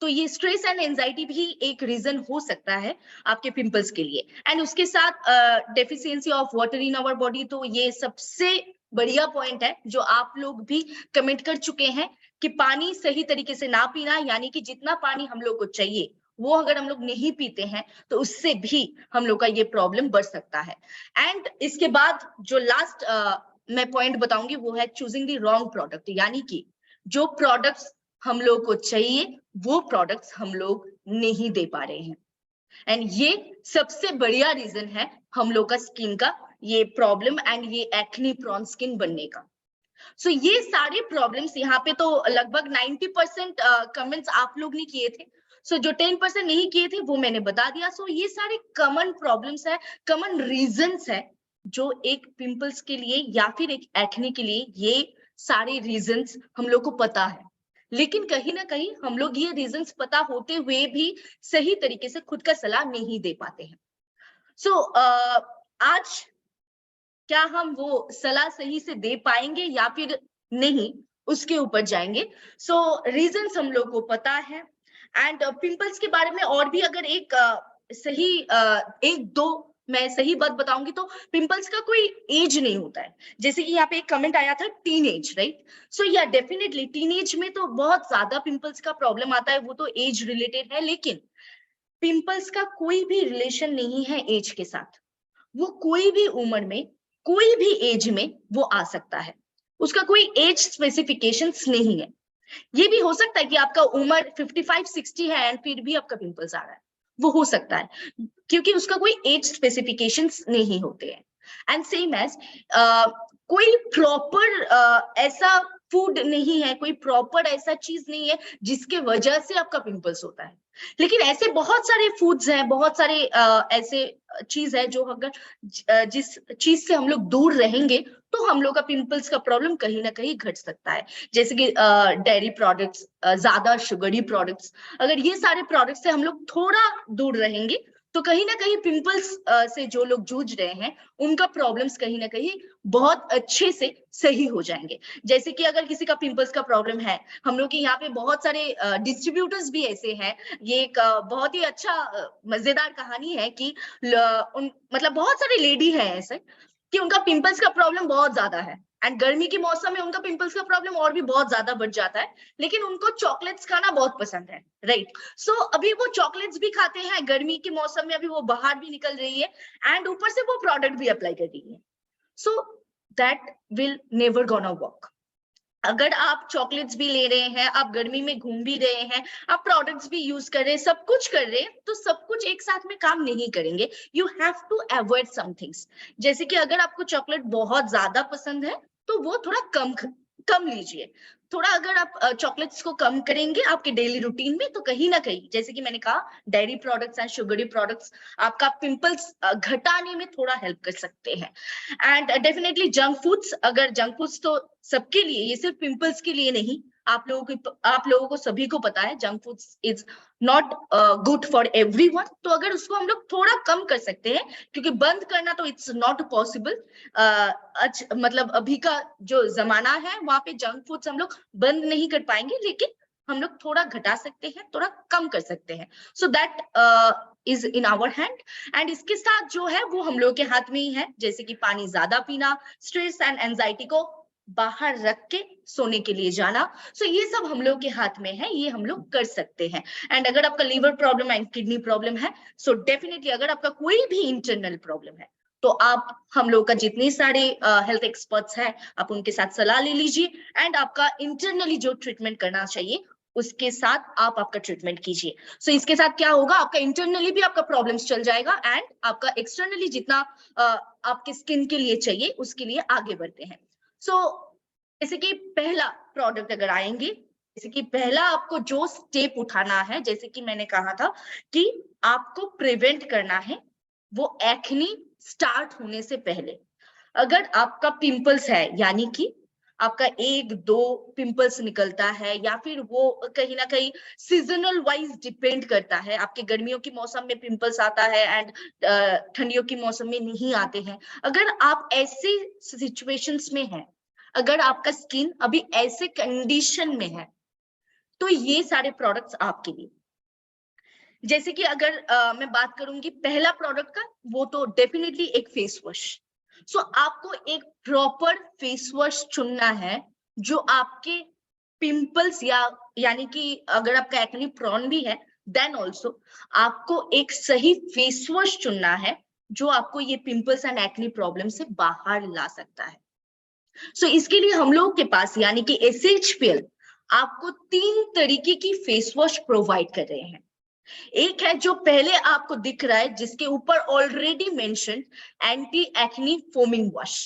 तो ये स्ट्रेस एंड एंजाइटी भी एक रीजन हो सकता है आपके पिंपल्स के लिए। एंड उसके साथ deficiency of water in our body, तो ये सबसे बढ़िया पॉइंट है जो आप लोग भी कमेंट कर चुके हैं कि पानी सही तरीके से ना पीना, यानी कि जितना पानी हम लोग को चाहिए वो अगर हम लोग नहीं पीते हैं तो उससे भी हम लोग का ये प्रॉब्लम बढ़ सकता है। एंड इसके बाद जो लास्ट मैं पॉइंट बताऊंगी वो है चूजिंग द रॉन्ग प्रोडक्ट, यानी कि जो प्रोडक्ट्स हम लोग को चाहिए वो प्रोडक्ट्स हम लोग नहीं दे पा रहे हैं। एंड ये सबसे बढ़िया रीजन है हम लोग का स्किन का ये प्रॉब्लम एंड ये एक्ने प्रोन स्किन बनने का। सो ये सारे प्रॉब्लम्स यहाँ पे तो लगभग 90% कमेंट्स आप लोग ने किए थे। सो जो 10% नहीं किए थे वो मैंने बता दिया। सो ये सारे कॉमन प्रॉब्लम्स है, कॉमन रीजंस है जो एक पिंपल्स के लिए या फिर एक एक्ने के लिए, ये सारे रीजंस हम लोग को पता है। लेकिन कहीं ना कहीं हम लोग ये रीजंस पता होते हुए भी सही तरीके से खुद का सलाह नहीं दे पाते हैं। सो आज क्या हम वो सलाह सही से दे पाएंगे या फिर नहीं, उसके ऊपर जाएंगे। सो रीजंस हम लोग को पता है एंड पिंपल्स के बारे में और भी अगर एक सही एक दो मैं सही बात बताऊंगी तो पिंपल्स का कोई एज नहीं होता है। जैसे कि यहाँ पे एक कमेंट आया था टीन एज, राइट? सो या डेफिनेटली टीन एज में तो बहुत ज्यादा पिंपल्स का प्रॉब्लम आता है, वो तो एज रिलेटेड है। लेकिन पिंपल्स का कोई भी रिलेशन नहीं है एज के साथ। वो कोई भी उम्र में, कोई भी एज में वो आ सकता है, उसका कोई एज स्पेसिफिकेशंस नहीं है। ये भी हो सकता है कि आपका उम्र 55-60 है एंड फिर भी आपका पिंपल्स आ रहा है, वो हो सकता है, क्योंकि उसका कोई एज स्पेसिफिकेशंस नहीं होते हैं। एंड सेम एज कोई प्रॉपर ऐसा फूड नहीं है, कोई प्रॉपर ऐसा चीज नहीं है जिसके वजह से आपका पिंपल्स होता है। लेकिन ऐसे बहुत सारे फूड्स हैं, बहुत सारे ऐसे चीज है जो अगर जिस चीज से हम लोग दूर रहेंगे तो हम लोग का पिंपल्स का प्रॉब्लम कहीं ना कहीं घट सकता है। जैसे कि डेयरी प्रोडक्ट्स, ज्यादा शुगरी प्रोडक्ट्स, अगर ये सारे प्रोडक्ट्स से हम लोग थोड़ा दूर रहेंगे तो कहीं ना कहीं पिंपल्स से जो लोग जूझ रहे हैं उनका प्रॉब्लम्स कहीं ना कहीं बहुत अच्छे से सही हो जाएंगे। जैसे कि अगर किसी का पिंपल्स का प्रॉब्लम है, हम लोग के यहाँ पे बहुत सारे डिस्ट्रीब्यूटर्स भी ऐसे हैं। ये एक बहुत ही अच्छा मजेदार कहानी है कि मतलब बहुत सारी लेडी है ऐसे कि उनका पिंपल्स का प्रॉब्लम बहुत ज्यादा है एंड गर्मी के मौसम में उनका पिंपल्स का प्रॉब्लम और भी बहुत ज्यादा बढ़ जाता है। लेकिन उनको चॉकलेट्स खाना बहुत पसंद है, राइट? सो अभी वो चॉकलेट्स भी खाते हैं गर्मी के मौसम में, अभी वो बाहर भी निकल रही है एंड ऊपर से वो प्रोडक्ट भी अप्लाई कर रही है। So that will never gonna work. अगर आप चॉकलेट्स भी ले रहे हैं, आप गर्मी में घूम भी रहे हैं, आप प्रोडक्ट्स भी यूज कर रहे हैं, सब कुछ कर रहे हैं, तो सब कुछ एक साथ में काम नहीं करेंगे। You have to avoid some things. जैसे कि अगर आपको चॉकलेट बहुत ज्यादा पसंद है तो वो थोड़ा कम लीजिए। थोड़ा अगर आप चॉकलेट्स को कम करेंगे आपके डेली रूटीन में तो कहीं ना कहीं, जैसे कि मैंने कहा, dairy products and sugary products आपका पिंपल्स घटाने में थोड़ा हेल्प कर सकते हैं। एंड डेफिनेटली जंक फूड्स, अगर जंक फूड्स तो सबके लिए, ये सिर्फ पिंपल्स के लिए नहीं, आप लोगों को सभी को पता है junk foods is not good for everyone. तो अगर उसको हम लोग थोड़ा कम कर सकते हैं, क्योंकि बंद करना तो इट्स नॉट पॉसिबल। मतलब अभी का जो जमाना है वहां पे जंक फूड्स हम लोग बंद नहीं कर पाएंगे, लेकिन हम लोग थोड़ा घटा सकते हैं, थोड़ा कम कर सकते हैं। So that is in our hand. And इसके साथ जो है वो हम लोग के हाथ में ही है, जैसे कि पानी ज्यादा पीना, स्ट्रेस एंड एंजाइटी को बाहर रख के सोने के लिए जाना। सो ये सब हम लोग के हाथ में है, ये हम लोग कर सकते हैं। एंड अगर आपका liver problem and kidney problem है, सो डेफिनेटली अगर आपका कोई भी इंटरनल प्रॉब्लम है तो आप हम लोग का जितने सारे हेल्थ एक्सपर्ट्स हैं आप उनके साथ सलाह ले लीजिए एंड आपका इंटरनली जो ट्रीटमेंट करना चाहिए उसके साथ आप आपका ट्रीटमेंट कीजिए। सो इसके साथ क्या होगा, आपका इंटरनली भी आपका प्रॉब्लम्स चल जाएगा एंड आपका एक्सटर्नली जितना आपके स्किन के लिए चाहिए उसके लिए आगे बढ़ते हैं। सो जैसे कि पहला प्रोडक्ट अगर आएंगे, जैसे कि पहला आपको जो स्टेप उठाना है, जैसे कि मैंने कहा था कि आपको प्रिवेंट करना है वो एक्ने स्टार्ट होने से पहले। अगर आपका पिंपल्स है, यानी कि आपका 1-2 पिंपल्स निकलता है या फिर वो कहीं ना कहीं सीजनल वाइज डिपेंड करता है, आपके गर्मियों के मौसम में पिंपल्स आता है एंड ठंडियों के मौसम में नहीं आते हैं। अगर आप ऐसे सिचुएशंस में हैं, अगर आपका स्किन अभी ऐसे कंडीशन में है, तो ये सारे प्रोडक्ट्स आपके लिए। जैसे कि अगर मैं बात करूंगी पहला प्रोडक्ट का, वो तो डेफिनेटली एक फेस वॉश। सो आपको एक प्रॉपर फेस वॉश चुनना है जो आपके पिंपल्स यानी कि अगर आपका एक्ने प्रोन भी है देन ऑल्सो आपको एक सही फेस वॉश चुनना है जो आपको ये पिंपल्स एंड एक्ने प्रॉब्लम से बाहर ला सकता है। सो इसके लिए हम लोगों के पास यानी कि SHPL आपको 3 तरीके की फेस वॉश प्रोवाइड कर रहे हैं। एक है जो पहले आपको दिख रहा है, जिसके ऊपर already mention anti acne foaming wash.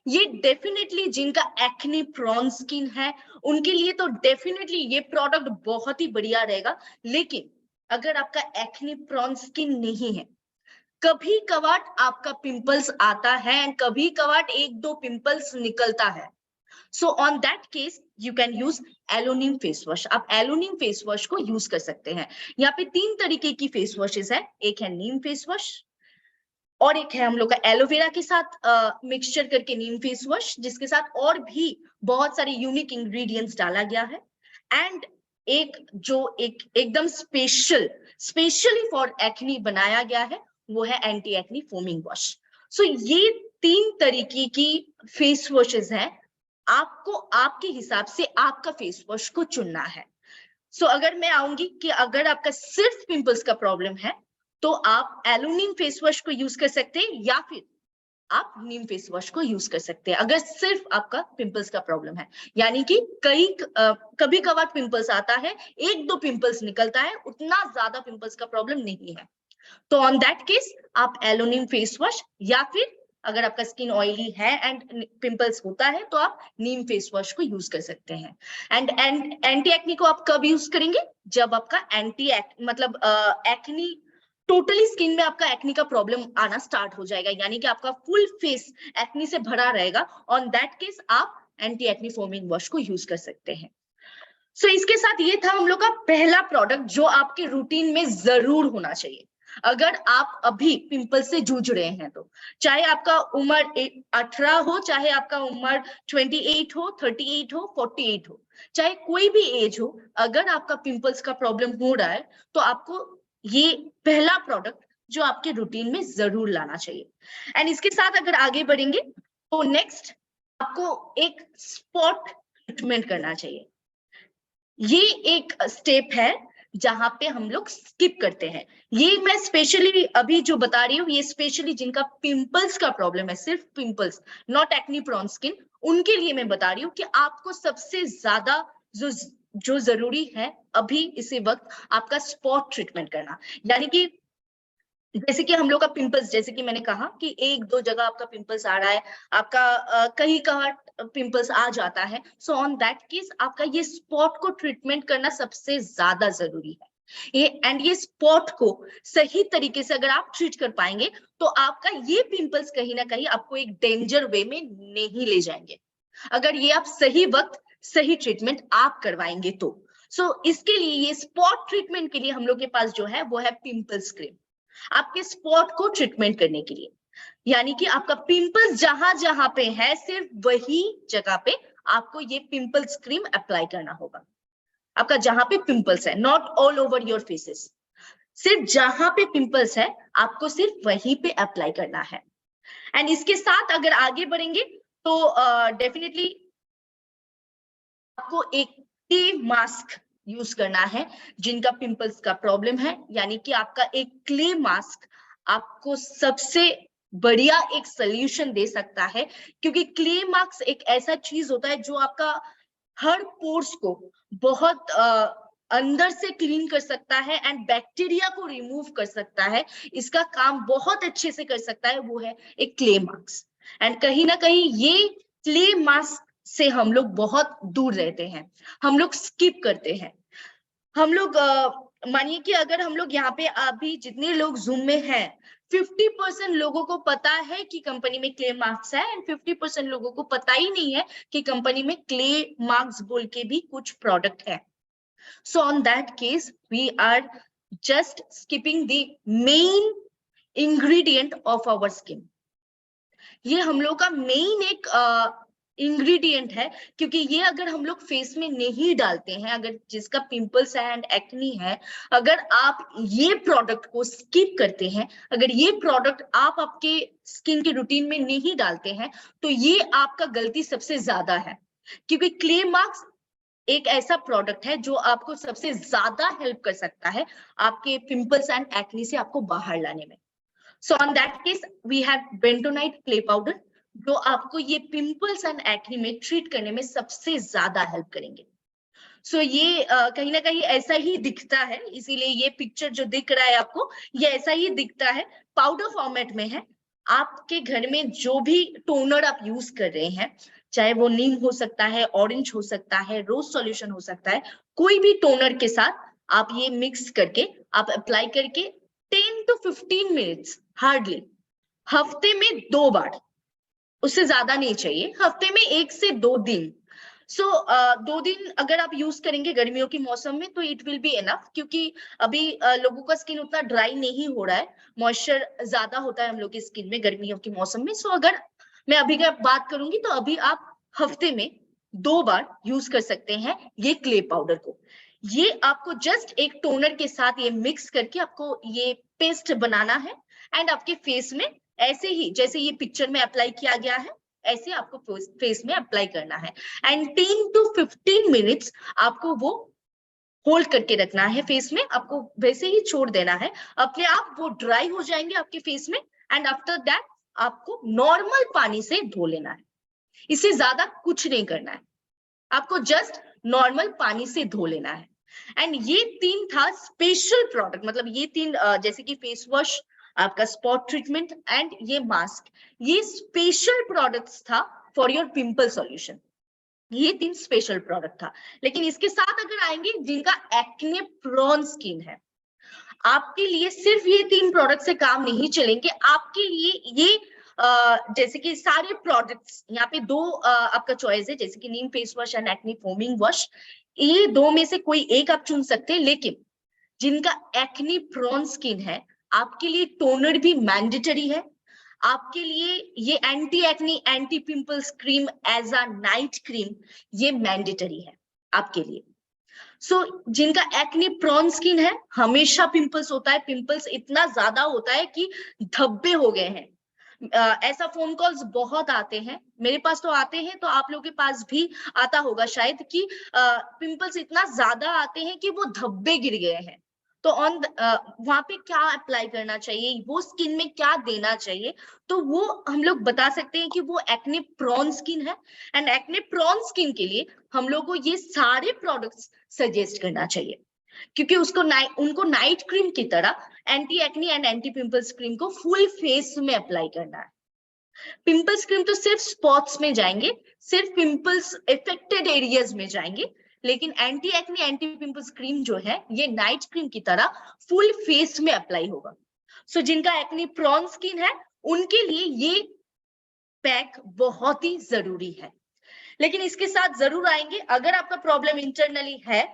ये डेफिनेटली जिनका एक्नी प्रोन स्किन है उनके लिए तो डेफिनेटली ये प्रोडक्ट बहुत ही बढ़िया रहेगा। लेकिन अगर आपका एक्नी प्रोन स्किन नहीं है, कभी कभार आपका पिंपल्स आता है एंड कभी कभार एक दो पिंपल्स निकलता है, so on that case you can use aloe neem face wash. आप एलोनिम फेस वॉश को यूज कर सकते हैं। यहाँ पे 3 तरीके की फेस वॉशेस है, एक है नीम फेस वॉश और एक है हम लोग का एलोवेरा के साथ मिक्सचर करके नीम फेस वॉश, जिसके साथ और भी बहुत सारे यूनिक इंग्रेडिएंट्स डाला गया है। एंड एक जो एकदम स्पेशली फॉर एक्नी बनाया गया है वो है एंटी एक्नी फोमिंग वॉश। सो ये 3 तरीके की फेस वॉशेस हैं, आपको आपके हिसाब से आपका फेस वॉश को चुनना है। सो अगर मैं आऊंगी कि अगर आपका सिर्फ पिंपल्स का प्रॉब्लम है तो आप एलोनिम फेस वॉश को यूज कर सकते हैं या फिर आप नीम फेस वॉश को यूज कर सकते हैं अगर सिर्फ आपका पिंपल्स का प्रॉब्लम है। यानी कि कभी कभार पिंपल्स आता है, एक दो पिंपल्स निकलता है, उतना ज्यादा पिंपल्स का प्रॉब्लम नहीं है, तो ऑन दैट केस आप एलोनिम फेस वॉश या फिर अगर आपका स्किन ऑयली है एंड पिंपल्स होता है तो आप नीम फेस वॉश को यूज कर सकते हैं। एंड एंटी एक्नी को आप कब यूज करेंगे? जब आपका मतलब एक्नी टोटली स्किन में आपका एक्नी का प्रॉब्लम आना स्टार्ट हो जाएगा, यानी कि आपका फुल फेस एक्नी से भरा रहेगा, ऑन दैट केस आप एंटी एक्नी फोमिंग वॉश को यूज कर सकते हैं। सो इसके साथ ये था हम लोग का पहला प्रोडक्ट जो आपके रूटीन में जरूर होना चाहिए अगर आप अभी पिंपल से जूझ रहे हैं। तो चाहे आपका उम्र 18 हो, चाहे आपका उम्र 28 हो, 38 हो, 48 हो, चाहे कोई भी एज हो, अगर आपका पिंपल्स का प्रॉब्लम हो रहा है तो आपको ये पहला प्रोडक्ट जो आपके रूटीन में जरूर लाना चाहिए। एंड इसके साथ अगर आगे बढ़ेंगे तो नेक्स्ट आपको एक स्पॉट ट्रीटमेंट करना चाहिए। ये एक स्टेप है जहां पे हम लोग स्किप करते हैं। ये मैं स्पेशली अभी जो बता रही हूँ, ये स्पेशली जिनका पिंपल्स का प्रॉब्लम है, सिर्फ pimples, not acne prone skin, उनके लिए मैं बता रही हूँ कि आपको सबसे ज्यादा जो जरूरी है अभी इसी वक्त आपका स्पॉट ट्रीटमेंट करना। यानी कि जैसे कि हम लोग का पिंपल्स, जैसे कि मैंने कहा कि एक दो जगह आपका पिंपल्स आ रहा है, आपका कहीं कहाँ पिंपल्स आ जाता है, सो ऑन दैट केस आपका ये स्पॉट को ट्रीटमेंट करना सबसे ज्यादा जरूरी है। ये स्पॉट को सही तरीके से अगर आप ट्रीट कर पाएंगे तो आपका ये पिंपल्स कहीं ना कहीं आपको एक डेंजर वे में नहीं ले जाएंगे, अगर ये आप सही वक्त सही ट्रीटमेंट आप करवाएंगे तो। सो इसके लिए ये स्पॉट ट्रीटमेंट के लिए हम लोग के पास जो है वो है पिंपल्स क्रीम, आपके स्पॉट को ट्रीटमेंट करने के लिए। यानी कि आपका पिंपल्स जहां जहां पे है सिर्फ वही जगह पे आपको ये पिंपल्स क्रीम अप्लाई करना होगा। आपका जहां पे पिंपल्स है, not all over your faces, सिर्फ जहां पे पिंपल्स है आपको सिर्फ वहीं पे अप्लाई करना है। एंड इसके साथ अगर आगे बढ़ेंगे तो डेफिनेटली आपको एक डे मास्क यूज करना है जिनका पिंपल्स का प्रॉब्लम है। यानी कि आपका एक क्ले मास्क आपको सबसे बढ़िया एक सोल्यूशन दे सकता है, क्योंकि क्ले मास्क एक ऐसा चीज होता है जो आपका हर पोर्स को बहुत अंदर से क्लीन कर सकता है एंड बैक्टीरिया को रिमूव कर सकता है। इसका काम बहुत अच्छे से कर सकता है, वो है एक क्ले मास्क। एंड कहीं ना कहीं ये क्ले मास्क से हम लोग बहुत दूर रहते हैं, हम लोग स्किप करते हैं। हम लोग मानिए कि अगर हम लोग यहाँ पे अभी जितने लोग जूम में हैं, 50% लोगों को पता है कि कंपनी में क्ले मार्क्स है एंड 50% लोगों को पता ही नहीं है कि कंपनी में क्ले मार्क्स बोल के भी कुछ प्रोडक्ट है। So on that case we are just skipping the main ingredient of our skin. ये हम लोग का मेन एक इंग्रेडिएंट है, क्योंकि ये अगर हम लोग फेस में नहीं डालते हैं, अगर जिसका पिंपल्स है एंड एक्नी है, अगर आप ये प्रोडक्ट को स्किप करते हैं, अगर ये प्रोडक्ट आप आपके स्किन के रूटीन में नहीं डालते हैं, तो ये आपका गलती सबसे ज्यादा है। क्योंकि क्ले मास्क एक ऐसा प्रोडक्ट है जो आपको सबसे ज्यादा हेल्प कर सकता है आपके पिंपल्स एंड एक्नी से आपको बाहर लाने में। So on that case, we have bentonite clay powder, जो आपको ये पिंपल्स एंड एक्नी में ट्रीट करने में सबसे ज्यादा हेल्प करेंगे। सो ये कहीं ना कहीं ऐसा ही दिखता है, इसीलिए ये पिक्चर जो दिख रहा है आपको ये ऐसा ही दिखता है, पाउडर फॉर्मेट में है। आपके घर में जो भी टोनर आप यूज कर रहे हैं, चाहे वो नीम हो सकता है, ऑरेंज हो सकता है, रोज सॉल्यूशन हो सकता है, कोई भी टोनर के साथ आप ये मिक्स करके आप अप्लाई करके 10 to 15 मिनट्स हार्डली, हफ्ते में 2 बार, उससे ज्यादा नहीं चाहिए, हफ्ते में 1 से 2 दिन। सो 2 दिन अगर आप यूज करेंगे गर्मियों के मौसम में तो इट विल बी एनफ, क्योंकि अभी लोगों का स्किन उतना ड्राई नहीं हो रहा है, मॉइस्चर ज्यादा होता है हम लोग की स्किन में गर्मियों के मौसम में। सो अगर मैं अभी की बात करूंगी तो अभी आप हफ्ते में 2 बार यूज कर सकते हैं ये क्ले पाउडर को। ये आपको जस्ट एक टोनर के साथ ये मिक्स करके आपको ये पेस्ट बनाना है, एंड आपके फेस में ऐसे ही जैसे ये पिक्चर में अप्लाई किया गया है ऐसे आपको फेस में अप्लाई करना है, एंड 10 to 15 मिनट्स आपको वो होल्ड करके रखना है फेस में, आपको वैसे ही छोड़ देना है, अपने आप वो ड्राई हो जाएंगे आपके फेस में, एंड आफ्टर दैट आपको नॉर्मल पानी से धो लेना है, इससे ज्यादा कुछ नहीं करना है, आपको जस्ट नॉर्मल पानी से धो लेना है। एंड ये 3 था स्पेशल प्रोडक्ट, मतलब ये 3 जैसे कि फेस वॉश, आपका स्पॉट ट्रीटमेंट एंड ये मास्क, ये स्पेशल प्रोडक्ट्स था फॉर योर पिंपल सॉल्यूशन। ये 3 स्पेशल प्रोडक्ट था। लेकिन इसके साथ अगर आएंगे जिनका एक्ने प्रोन स्किन है, आपके लिए सिर्फ ये 3 प्रोडक्ट से काम नहीं चलेंगे, आपके लिए ये जैसे कि सारे प्रोडक्ट्स यहाँ पे 2 आपका चॉइस है, जैसे कि neem face wash and acne foaming wash, ये 2 में से कोई एक आप चुन सकते हैं। लेकिन जिनका एक्ने प्रोन स्किन है, आपके लिए टोनर भी मैंडेटरी है, आपके लिए ये anti acne anti pimples cream as a night cream ये मैंडेटरी है आपके लिए। सो जिनका एक्ने प्रोन स्किन है, हमेशा पिंपल्स होता है, पिंपल्स इतना ज्यादा होता है कि धब्बे हो गए हैं, ऐसा फोन कॉल्स बहुत आते हैं, मेरे पास तो आते हैं, तो आप लोगों के पास भी आता होगा शायद, कि पिंपल्स इतना ज्यादा आते हैं कि वो धब्बे गिर गए हैं। तो वहां पे क्या अप्लाई करना चाहिए, वो स्किन में क्या देना चाहिए, तो वो हम लोग बता सकते हैं कि वो एक्ने प्रोन स्किन है, एंड एक्ने प्रोन स्किन के लिए हम लोग को ये सारे प्रोडक्ट्स सजेस्ट करना चाहिए, क्योंकि उनको नाइट क्रीम की तरह anti acne and anti pimples cream को फुल फेस में अप्लाई करना है। पिंपल्स क्रीम तो सिर्फ स्पॉट्स में जाएंगे, सिर्फ पिंपल्स इफेक्टेड एरियाज में जाएंगे, लेकिन anti acne anti pimples cream जो है ये नाइट क्रीम की तरह फुल फेस में अप्लाई होगा। सो जिनका एक्ने प्रोन स्किन है उनके लिए ये पैक बहुत ही जरूरी है। लेकिन इसके साथ जरूर आएंगे अगर आपका प्रॉब्लम इंटरनली है,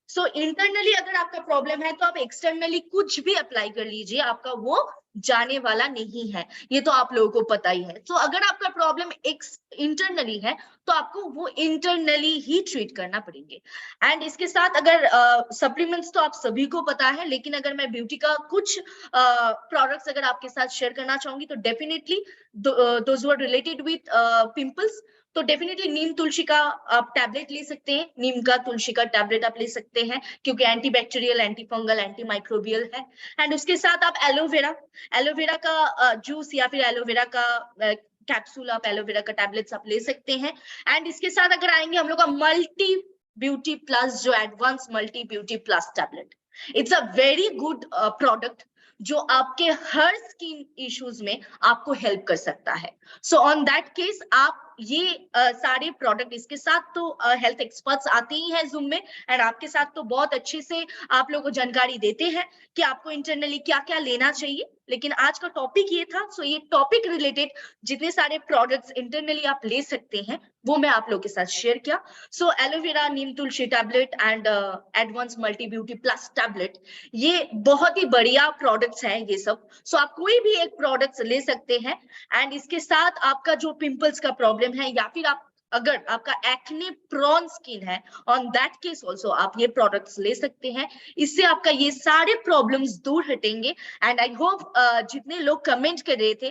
सो इंटरनली अगर आपका प्रॉब्लम है तो आप एक्सटर्नली कुछ भी अप्लाई कर लीजिए, आपका वो जाने वाला नहीं है, ये तो आप लोगों को पता ही है। तो अगर आपका प्रॉब्लम इंटरनली है तो आपको वो इंटरनली ही ट्रीट करना पड़ेंगे। एंड इसके साथ अगर सप्लीमेंट्स तो आप सभी को पता है, लेकिन अगर मैं ब्यूटी का कुछ प्रोडक्ट्स अगर आपके साथ शेयर करना चाहूंगी तो definitely those who are related with pimples, तो डेफिनेटली नीम तुलसी का आप टैबलेट ले सकते हैं, नीम का तुलसी का टैबलेट आप ले सकते हैं, क्योंकि anti bacterial, anti fungal, anti microbial है। एंड उसके साथ आप एलोवेरा का जूस या फिर एलोवेरा का कैप्सूल, आप एलोवेरा का टैबलेट्स आप ले सकते हैं। एंड इसके साथ अगर आएंगे हम लोग का मल्टी ब्यूटी प्लस, जो advance multi beauty plus tablet, it's a very good product जो आपके हर स्किन इश्यूज में आपको हेल्प कर सकता है। सो ऑन दैट केस आप ये सारे प्रोडक्ट, इसके साथ तो हेल्थ एक्सपर्ट्स आते ही हैं जूम में, एंड आपके साथ तो बहुत अच्छे से आप लोगों को जानकारी देते हैं कि आपको इंटरनली क्या क्या लेना चाहिए। लेकिन आज का टॉपिक ये था, सो ये टॉपिक रिलेटेड जितने सारे प्रोडक्ट्स इंटरनली आप ले सकते हैं वो मैं आप लोगों के साथ शेयर किया। So aloe vera, neem tulsi tablet and advance multi beauty plus tablet, ये बहुत ही बढ़िया प्रोडक्ट्स हैं ये सब। सो आप कोई भी एक प्रोडक्ट्स ले सकते हैं, एंड इसके साथ आपका जो पिंपल्स का प्रॉब्लम है या फिर आप अगर आपका एक्ने प्रोन स्किन है, ऑन दैट केस ऑल्सो आप ये प्रोडक्ट्स ले सकते हैं, इससे आपका ये सारे प्रॉब्लम्स दूर हटेंगे। एंड आई होप जितने लोग कमेंट कर रहे थे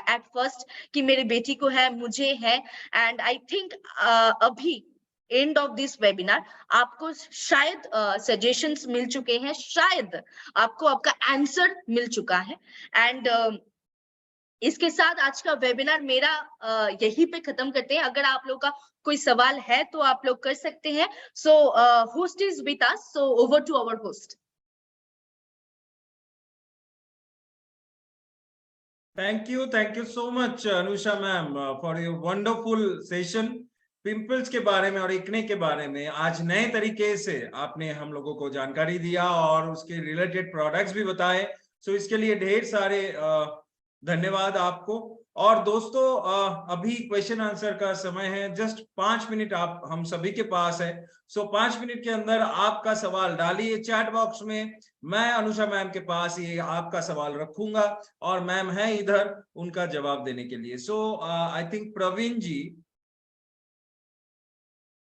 एट फर्स्ट कि मेरे बेटी को है, मुझे है, एंड आई थिंक अभी एंड ऑफ दिस वेबिनार आपको शायद सजेशंस मिल चुके हैं, शायद आपको आपका आंसर मिल चुका है। एंड इसके साथ आज का वेबिनार मेरा यहीं पे खत्म करते हैं। अगर आप लोग का कोई सवाल है तो आप लोग कर सकते हैं। So host is with us, so over to our host. Thank you so much, Anusha ma'am, for your wonderful session. Pimples के बारे में और एक्ने के बारे में आज नए तरीके से आपने हम लोगों को जानकारी दिया और उसके रिलेटेड प्रोडक्ट्स भी बताए। सो इसके लिए ढेर सारे धन्यवाद आपको। और दोस्तों अभी क्वेश्चन आंसर का समय है। जस्ट 5 मिनट आप हम सभी के पास है। सो 5 मिनट के अंदर आपका सवाल डालिए चैट बॉक्स में। मैं अनुषा मैम के पास ये आपका सवाल रखूंगा और मैम है इधर उनका जवाब देने के लिए। सो आई थिंक प्रवीण जी,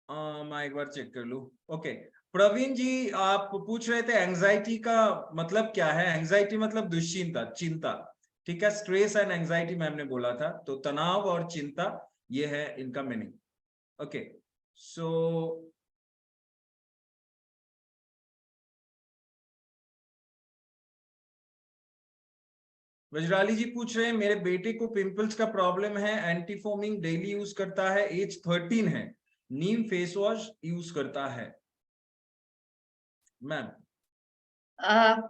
मैं एक बार चेक कर लूं। ओके प्रवीण जी, आप पूछ रहे थे एंजाइटी का मतलब क्या है। एंजाइटी मतलब दुश्चिंता, चिंता। ठीक है, स्ट्रेस एंड एंजाइटी मैम ने बोला था। तो तनाव और चिंता, ये है इनका मीनिंग। ओके सो वजराली जी पूछ रहे हैं मेरे बेटे को पिंपल्स का प्रॉब्लम है, एंटीफोमिंग डेली यूज करता है, एज 13 है, नीम फेस वॉश यूज करता है। मैम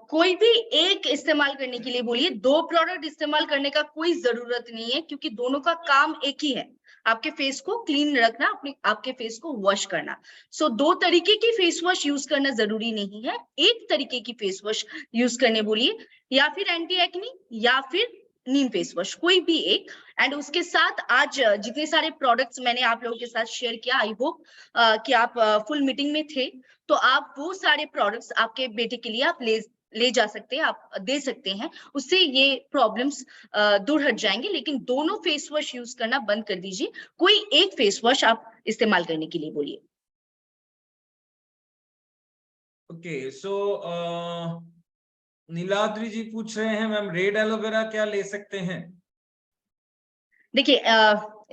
कोई भी एक इस्तेमाल करने के लिए बोलिए, 2 प्रोडक्ट इस्तेमाल करने का कोई जरूरत नहीं है, क्योंकि दोनों का काम एक ही है, आपके फेस को क्लीन रखना, अपने आपके फेस को वॉश करना। सो 2 तरीके की फेस वॉश यूज करना जरूरी नहीं है, एक तरीके की फेस वॉश यूज करने बोलिए, या फिर एंटी एक्नी या फिर नीम फेस वॉश, कोई भी एक। एंड उसके साथ आज जितने सारे प्रोडक्ट्स मैंने आप लोगों के साथ शेयर किया, आई होप कि आप फुल मीटिंग में थे, तो आप वो सारे प्रोडक्ट्स आपके बेटे के लिए आप ले जा सकते हैं, आप दे सकते हैं, उससे ये प्रॉब्लम्स दूर हट जाएंगे। लेकिन दोनों फेस वॉश यूज करना बंद कर दीजिए, कोई एक फेस वॉश आप इस्तेमाल करने के लिए बोलिए। ओके सो नीलाद्री जी पूछ रहे हैं मैम रेड एलोवेरा क्या ले सकते हैं। देखिए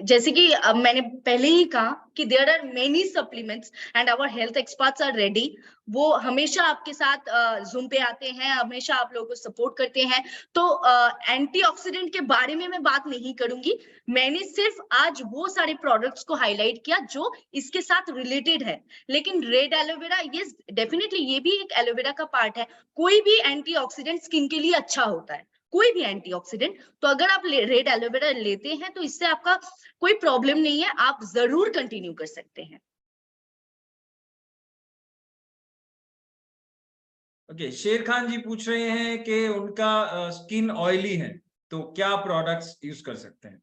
जैसे कि मैंने पहले ही कहा कि there are many supplements and our health experts are ready. वो हमेशा आपके साथ जूम पे आते हैं, हमेशा आप लोगों को सपोर्ट करते हैं। तो एंटीऑक्सीडेंट के बारे में मैं बात नहीं करूंगी, मैंने सिर्फ आज वो सारे प्रोडक्ट्स को हाईलाइट किया जो इसके साथ रिलेटेड है। लेकिन रेड एलोवेरा, ये डेफिनेटली ये भी एक एलोवेरा का पार्ट है। कोई भी एंटीऑक्सीडेंट स्किन के लिए अच्छा होता है, कोई भी एंटीऑक्सीडेंट। तो अगर आप रेड एलोवेरा लेते हैं तो इससे आपका कोई प्रॉब्लम नहीं है, आप जरूर कंटिन्यू कर सकते हैं। ओके शेर खान जी पूछ रहे हैं कि उनका स्किन ऑयली है तो क्या प्रोडक्ट्स यूज कर सकते हैं।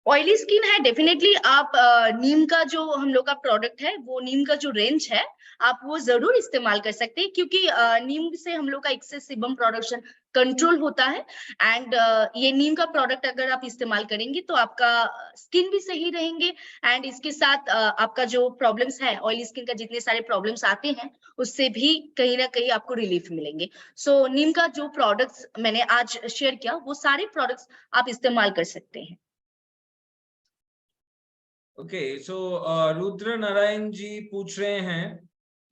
ऑयली स्किन है, डेफिनेटली आप नीम का जो हम लोग का प्रोडक्ट है, वो नीम का जो रेंज है, आप वो जरूर इस्तेमाल कर सकते हैं, क्योंकि नीम से हम लोग का एक्सेस सीबम प्रोडक्शन कंट्रोल होता है। एंड ये नीम का प्रोडक्ट अगर आप इस्तेमाल करेंगे तो आपका स्किन भी सही रहेंगे। एंड इसके साथ आपका जो प्रॉब्लम्स है, ऑयली स्किन का जितने सारे प्रॉब्लम्स आते हैं, उससे भी कहीं ना कहीं आपको रिलीफ मिलेंगे। सो नीम का जो प्रोडक्ट्स मैंने आज शेयर किया, वो सारे प्रोडक्ट्स आप इस्तेमाल कर सकते हैं। ओके सो रुद्र नारायण जी पूछ रहे हैं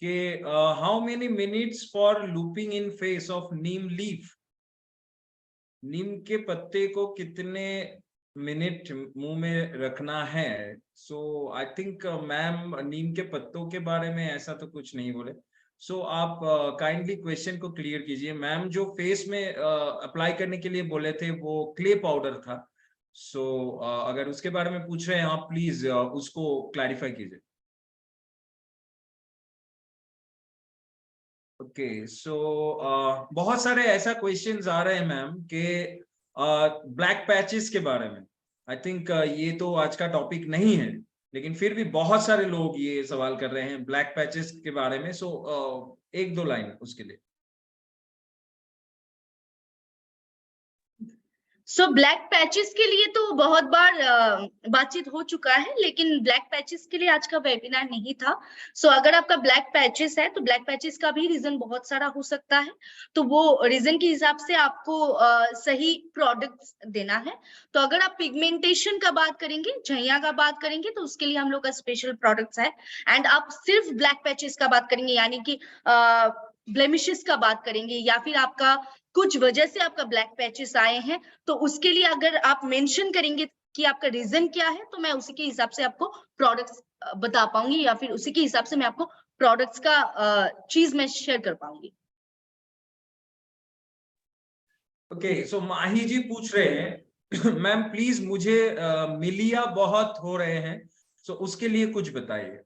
कि how many minutes for looping in face of neem leaf. नीम के पत्ते को कितने मिनट मुंह में रखना है। सो आई थिंक मैम नीम के पत्तों के बारे में ऐसा तो कुछ नहीं बोले। सो आप काइंडली क्वेश्चन को क्लियर कीजिए। मैम जो फेस में अप्लाई करने के लिए बोले थे वो क्ले पाउडर था। सो अगर उसके बारे में पूछ रहे हैं आप प्लीज उसको क्लैरिफाई कीजिए। ओके सो बहुत सारे ऐसा क्वेश्चंस आ रहे हैं मैम के ब्लैक पैचेस के बारे में। आई थिंक ये तो आज का टॉपिक नहीं है, लेकिन फिर भी बहुत सारे लोग ये सवाल कर रहे हैं ब्लैक पैचेस के बारे में। सो एक दो लाइन उसके लिए। सो ब्लैक पैचेस के लिए तो बहुत बार बातचीत हो चुका है, लेकिन ब्लैक पैचेस के लिए आज का वेबिनार नहीं था। सो अगर आपका ब्लैक पैचेस है तो ब्लैक पैचेस का भी रीजन बहुत सारा हो सकता है, तो वो रीजन के हिसाब से आपको सही प्रोडक्ट्स देना है। तो अगर आप पिगमेंटेशन का बात करेंगे, झइया का बात करेंगे, तो उसके लिए हम लोग का स्पेशल प्रोडक्ट्स है। एंड आप सिर्फ ब्लैक पैचेस का बात करेंगे, यानी कि ब्लेमिशेस का बात करेंगे, या फिर आपका कुछ वजह से आपका ब्लैक पैचेस आए हैं, तो उसके लिए अगर आप मेंशन करेंगे कि आपका रीजन क्या है, तो मैं उसी के हिसाब से आपको प्रोडक्ट्स बता पाऊंगी, या फिर उसी के हिसाब से मैं आपको प्रोडक्ट्स का चीज मैं शेयर कर पाऊंगी। ओके, सो माही जी पूछ रहे हैं मैम प्लीज मुझे मिलिया बहुत हो रहे हैं, सो उसके लिए कुछ बताइए।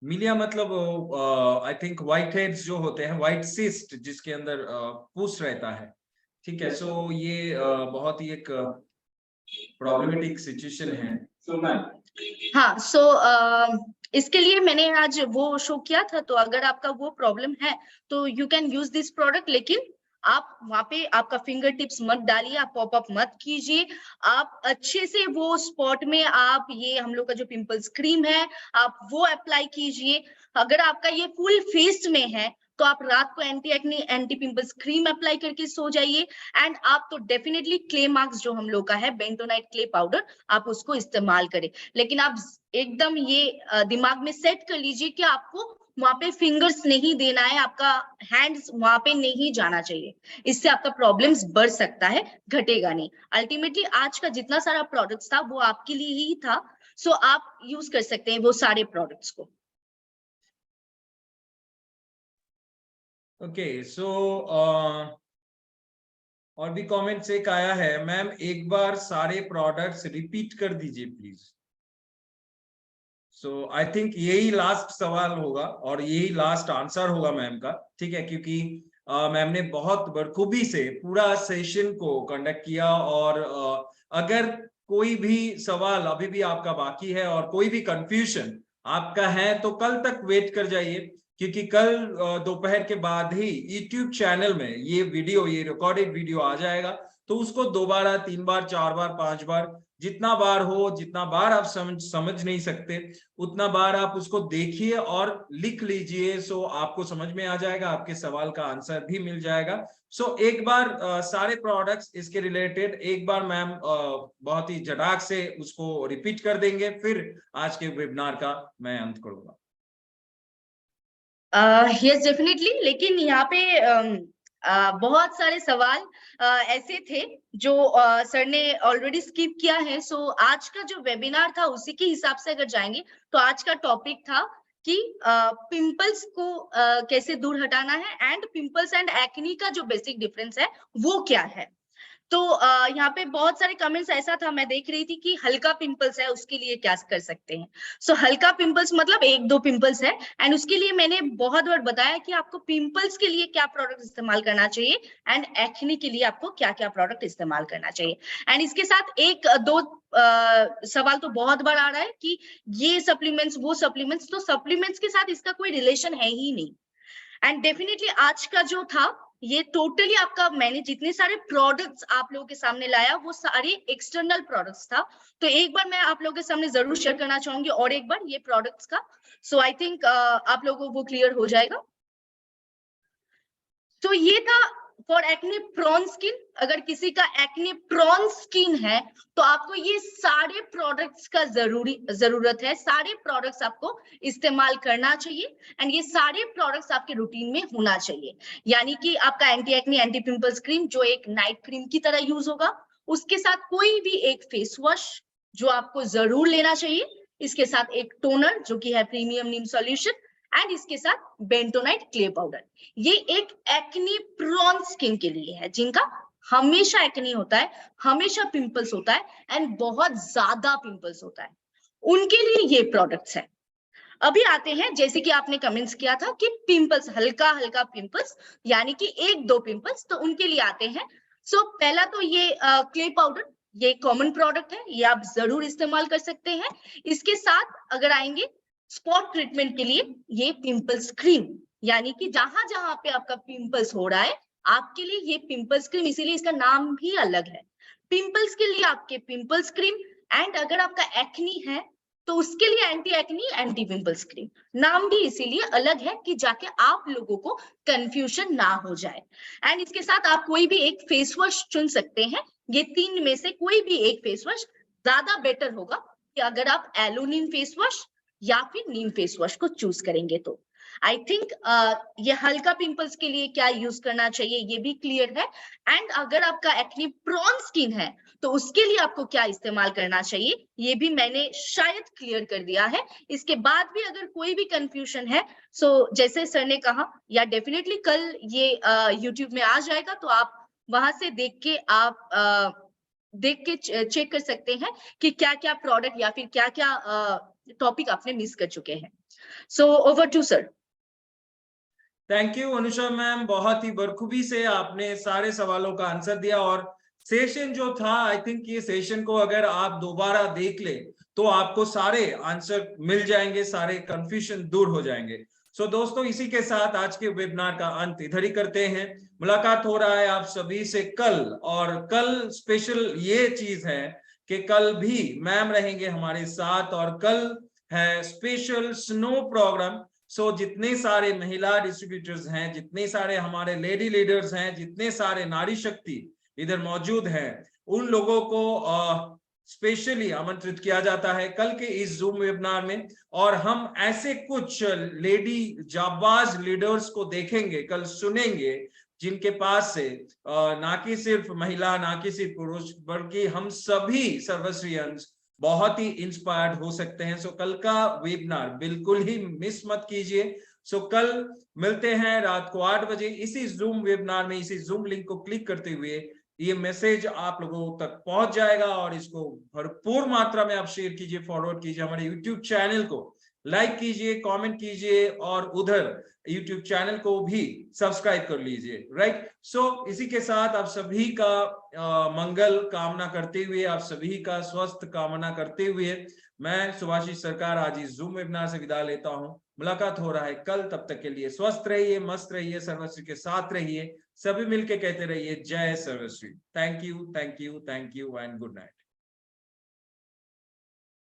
मिलिया मतलब आई थिंक व्हाइट हेड्स जो होते हैं, व्हाइट सिस्ट जिसके अंदर पूस रहता है, ठीक है। सो ये बहुत ही एक प्रॉब्लमेटिक सिचुएशन है। सो मैम हाँ, इसके लिए मैंने आज वो शो किया था, तो अगर आपका वो प्रॉब्लम है तो you can use this product, लेकिन आप वहां पे आपका फिंगर टिप्स मत डालिए, आप पॉपअप मत कीजिए, आप अच्छे से वो स्पॉट में आप ये हम लोग का जो पिंपल्स क्रीम है आप वो अप्लाई कीजिए। अगर आपका ये फुल फेस में है तो आप रात को anti acne anti pimples cream apply करके सो जाइए। एंड आप तो डेफिनेटली क्ले मार्क्स जो हम लोग का है बेंटोनाइट क्ले पाउडर, आप उसको इस्तेमाल करें, लेकिन आप एकदम ये दिमाग में सेट कर लीजिए कि आपको वहां पे फिंगर्स नहीं देना है, आपका हैंड्स वहां पे नहीं जाना चाहिए, इससे आपका प्रॉब्लम्स बढ़ सकता है, घटेगा नहीं। अल्टीमेटली आज का जितना सारा प्रोडक्ट्स था वो आपके लिए ही था, सो आप यूज कर सकते हैं वो सारे प्रोडक्ट्स को। ओके, सो और भी कमेंट्स एक आया है, मैम एक बार सारे प्रोडक्ट्स रिपीट कर दीजिए प्लीज। सो आई थिंक यही लास्ट सवाल होगा और यही लास्ट आंसर होगा मैम का, ठीक है, क्योंकि मैम ने बहुत बखूबी से पूरा सेशन को कंडक्ट किया। और अगर कोई भी सवाल अभी भी आपका बाकी है और कोई भी कंफ्यूजन आपका है तो कल तक वेट कर जाइए, क्योंकि कल दोपहर के बाद ही यूट्यूब चैनल में ये वीडियो, ये रिकॉर्डेड वीडियो आ जाएगा। तो उसको 2 बार 3 बार 4 बार 5 बार जितना बार हो, जितना बार आप समझ नहीं सकते उतना बार आप उसको देखिए और लिख लीजिए। सो आपको समझ में आ जाएगा, आपके सवाल का आंसर भी मिल जाएगा। सो एक बार सारे प्रोडक्ट्स इसके रिलेटेड एक बार मैम बहुत ही झटाक से उसको रिपीट कर देंगे, फिर आज के वेबिनार का मैं अंत करूंगा। यस डेफिनेटली, लेकिन यहाँ पे बहुत सारे सवाल ऐसे थे जो सर ने ऑलरेडी स्किप किया है। सो आज का जो वेबिनार था उसी के हिसाब से अगर जाएंगे तो आज का टॉपिक था कि पिंपल्स को कैसे दूर हटाना है, एंड पिंपल्स एंड एक्नी का जो बेसिक डिफरेंस है वो क्या है। तो यहाँ पे बहुत सारे कमेंट्स ऐसा था, मैं देख रही थी कि हल्का पिंपल्स है उसके लिए क्या कर सकते हैं। सो हल्का पिंपल्स मतलब 1-2 पिंपल्स है, एंड उसके लिए मैंने बहुत बार बताया कि आपको पिंपल्स के लिए क्या प्रोडक्ट इस्तेमाल करना चाहिए एंड एक्ने के लिए आपको क्या क्या प्रोडक्ट इस्तेमाल करना चाहिए। एंड इसके साथ 1-2 सवाल तो बहुत बार आ रहा है कि ये सप्लीमेंट्स वो सप्लीमेंट्स, तो सप्लीमेंट्स के साथ इसका कोई रिलेशन है ही नहीं। एंड डेफिनेटली आज का जो था ये टोटली आपका, मैंने जितने सारे प्रोडक्ट्स आप लोगों के सामने लाया वो सारे एक्सटर्नल प्रोडक्ट्स था, तो एक बार मैं आप लोगों के सामने जरूर शेयर करना चाहूंगी और एक बार ये प्रोडक्ट्स का। सो आई थिंक आप लोगों को वो क्लियर हो जाएगा। तो ये था फॉर एक्ने प्रोन स्किन। अगर किसी का एक्ने प्रोन स्किन है तो आपको ये सारे प्रोडक्ट्स का जरूरत है, सारे प्रोडक्ट्स आपको इस्तेमाल करना चाहिए, एंड ये सारे प्रोडक्ट्स आपके रूटीन में होना चाहिए। यानी कि आपका anti acne anti pimples cream जो एक नाइट क्रीम की तरह यूज होगा, उसके साथ कोई भी एक फेस वॉश जो आपको जरूर लेना चाहिए, इसके साथ एक टोनर जो कि है प्रीमियम नीम सॉल्यूशन, एंड इसके साथ बेंटोनाइट क्ले पाउडर। ये एक एक्ने प्रोन स्किन के लिए है, जिनका हमेशा एक्ने होता है, हमेशा पिंपल्स होता है, एंड बहुत ज्यादा पिंपल्स होता है, उनके लिए ये प्रोडक्ट्स है। अभी आते हैं, जैसे कि आपने कमेंट्स किया था कि पिंपल्स, हल्का हल्का पिंपल्स यानी कि 1-2 पिंपल्स, तो उनके लिए आते हैं। सो पहला तो ये क्ले पाउडर, ये कॉमन प्रोडक्ट है, ये आप जरूर इस्तेमाल कर सकते हैं। इसके साथ अगर आएंगे स्पॉट ट्रीटमेंट के लिए ये पिंपल्स क्रीम, यानी कि जहां जहां पे आपका पिंपल्स हो रहा है आपके लिए ये पिंपल्स क्रीम, इसीलिए इसका नाम भी अलग है, पिंपल्स के लिए आपके पिंपल्स क्रीम। एंड अगर आपका एक्नी है तो उसके लिए anti acne anti pimples cream, नाम भी इसीलिए अलग है कि जाके आप लोगों को कंफ्यूजन ना हो जाए। एंड इसके साथ आप कोई भी एक फेस वॉश चुन सकते हैं, ये 3 में से कोई भी एक फेस वॉश ज्यादा बेटर होगा कि अगर आप एलोनिन फेस वॉश या फिर नीम फेस वॉश को चूज करेंगे तो। आई थिंक ये हल्का पिंपल्स के लिए क्या यूज करना चाहिए ये भी क्लियर है, एंड अगर आपका एक्ने प्रोन स्किन है तो उसके लिए आपको क्या इस्तेमाल करना चाहिए ये भी मैंने शायद क्लियर कर दिया है। इसके बाद भी अगर कोई भी कंफ्यूजन है, सो जैसे सर ने कहा, या डेफिनेटली कल ये यूट्यूब में आ जाएगा, तो आप वहां से देख के चेक कर सकते हैं कि क्या क्या प्रोडक्ट या फिर क्या क्या टॉपिक आपने मिस कर चुके हैं। So over to sir. Thank you Anusha ma'am, बहुत ही बखूबी से आपने सारे सवालों का आंसर दिया। और सेशन जो था, आई थिंक ये सेशन को अगर आप दोबारा देख ले तो आपको सारे आंसर मिल जाएंगे, सारे कंफ्यूजन दूर हो जाएंगे। सो दोस्तों, इसी के साथ आज के वेबिनार का अंत इधर ही करते हैं। मुलाकात हो रहा है आप सभी से कल, और कल स्पेशल ये चीज है कि कल भी मैम रहेंगे हमारे साथ, और कल है स्पेशल स्नो प्रोग्राम। सो जितने सारे महिला डिस्ट्रीब्यूटर्स हैं, जितने सारे हमारे लेडी लीडर्स हैं, जितने सारे नारी शक्ति इधर मौजूद हैं, उन लोगों को स्पेशली आमंत्रित किया जाता है कल के इस जूम वेबिनार में। और हम ऐसे कुछ लेडी जाबाज लीडर्स को देखेंगे, कल सुनेंगे, जिनके पास से ना कि सिर्फ महिला, ना कि सिर्फ पुरुष, बल्कि हम सभी सर्वश्री अंश बहुत ही इंस्पायर्ड हो सकते हैं। सो कल का वेबिनार बिल्कुल ही मिस मत कीजिए। सो कल मिलते हैं रात को 8 बजे इसी जूम वेबिनार में। इसी जूम लिंक को क्लिक करते हुए ये मैसेज आप लोगों तक पहुंच जाएगा, और इसको भरपूर मात्रा में आप शेयर कीजिए, फॉरवर्ड कीजिए, हमारे यूट्यूब चैनल को लाइक कीजिए, कमेंट कीजिए, और उधर यूट्यूब चैनल को भी सब्सक्राइब कर लीजिए। राइट। सो इसी के साथ आप सभी का मंगल कामना करते हुए, आप सभी का स्वस्थ कामना करते हुए, मैं सुभाषिष सरकार आज इस जूम वेबिनार से विदा लेता हूं। मुलाकात हो रहा है कल, तब तक के लिए स्वस्थ रहिए, मस्त रहिए, सर्वश्री के साथ रहिए, सभी मिलके कहते रहिए जय सर्वश्री। Thank you, thank you, thank you and good night.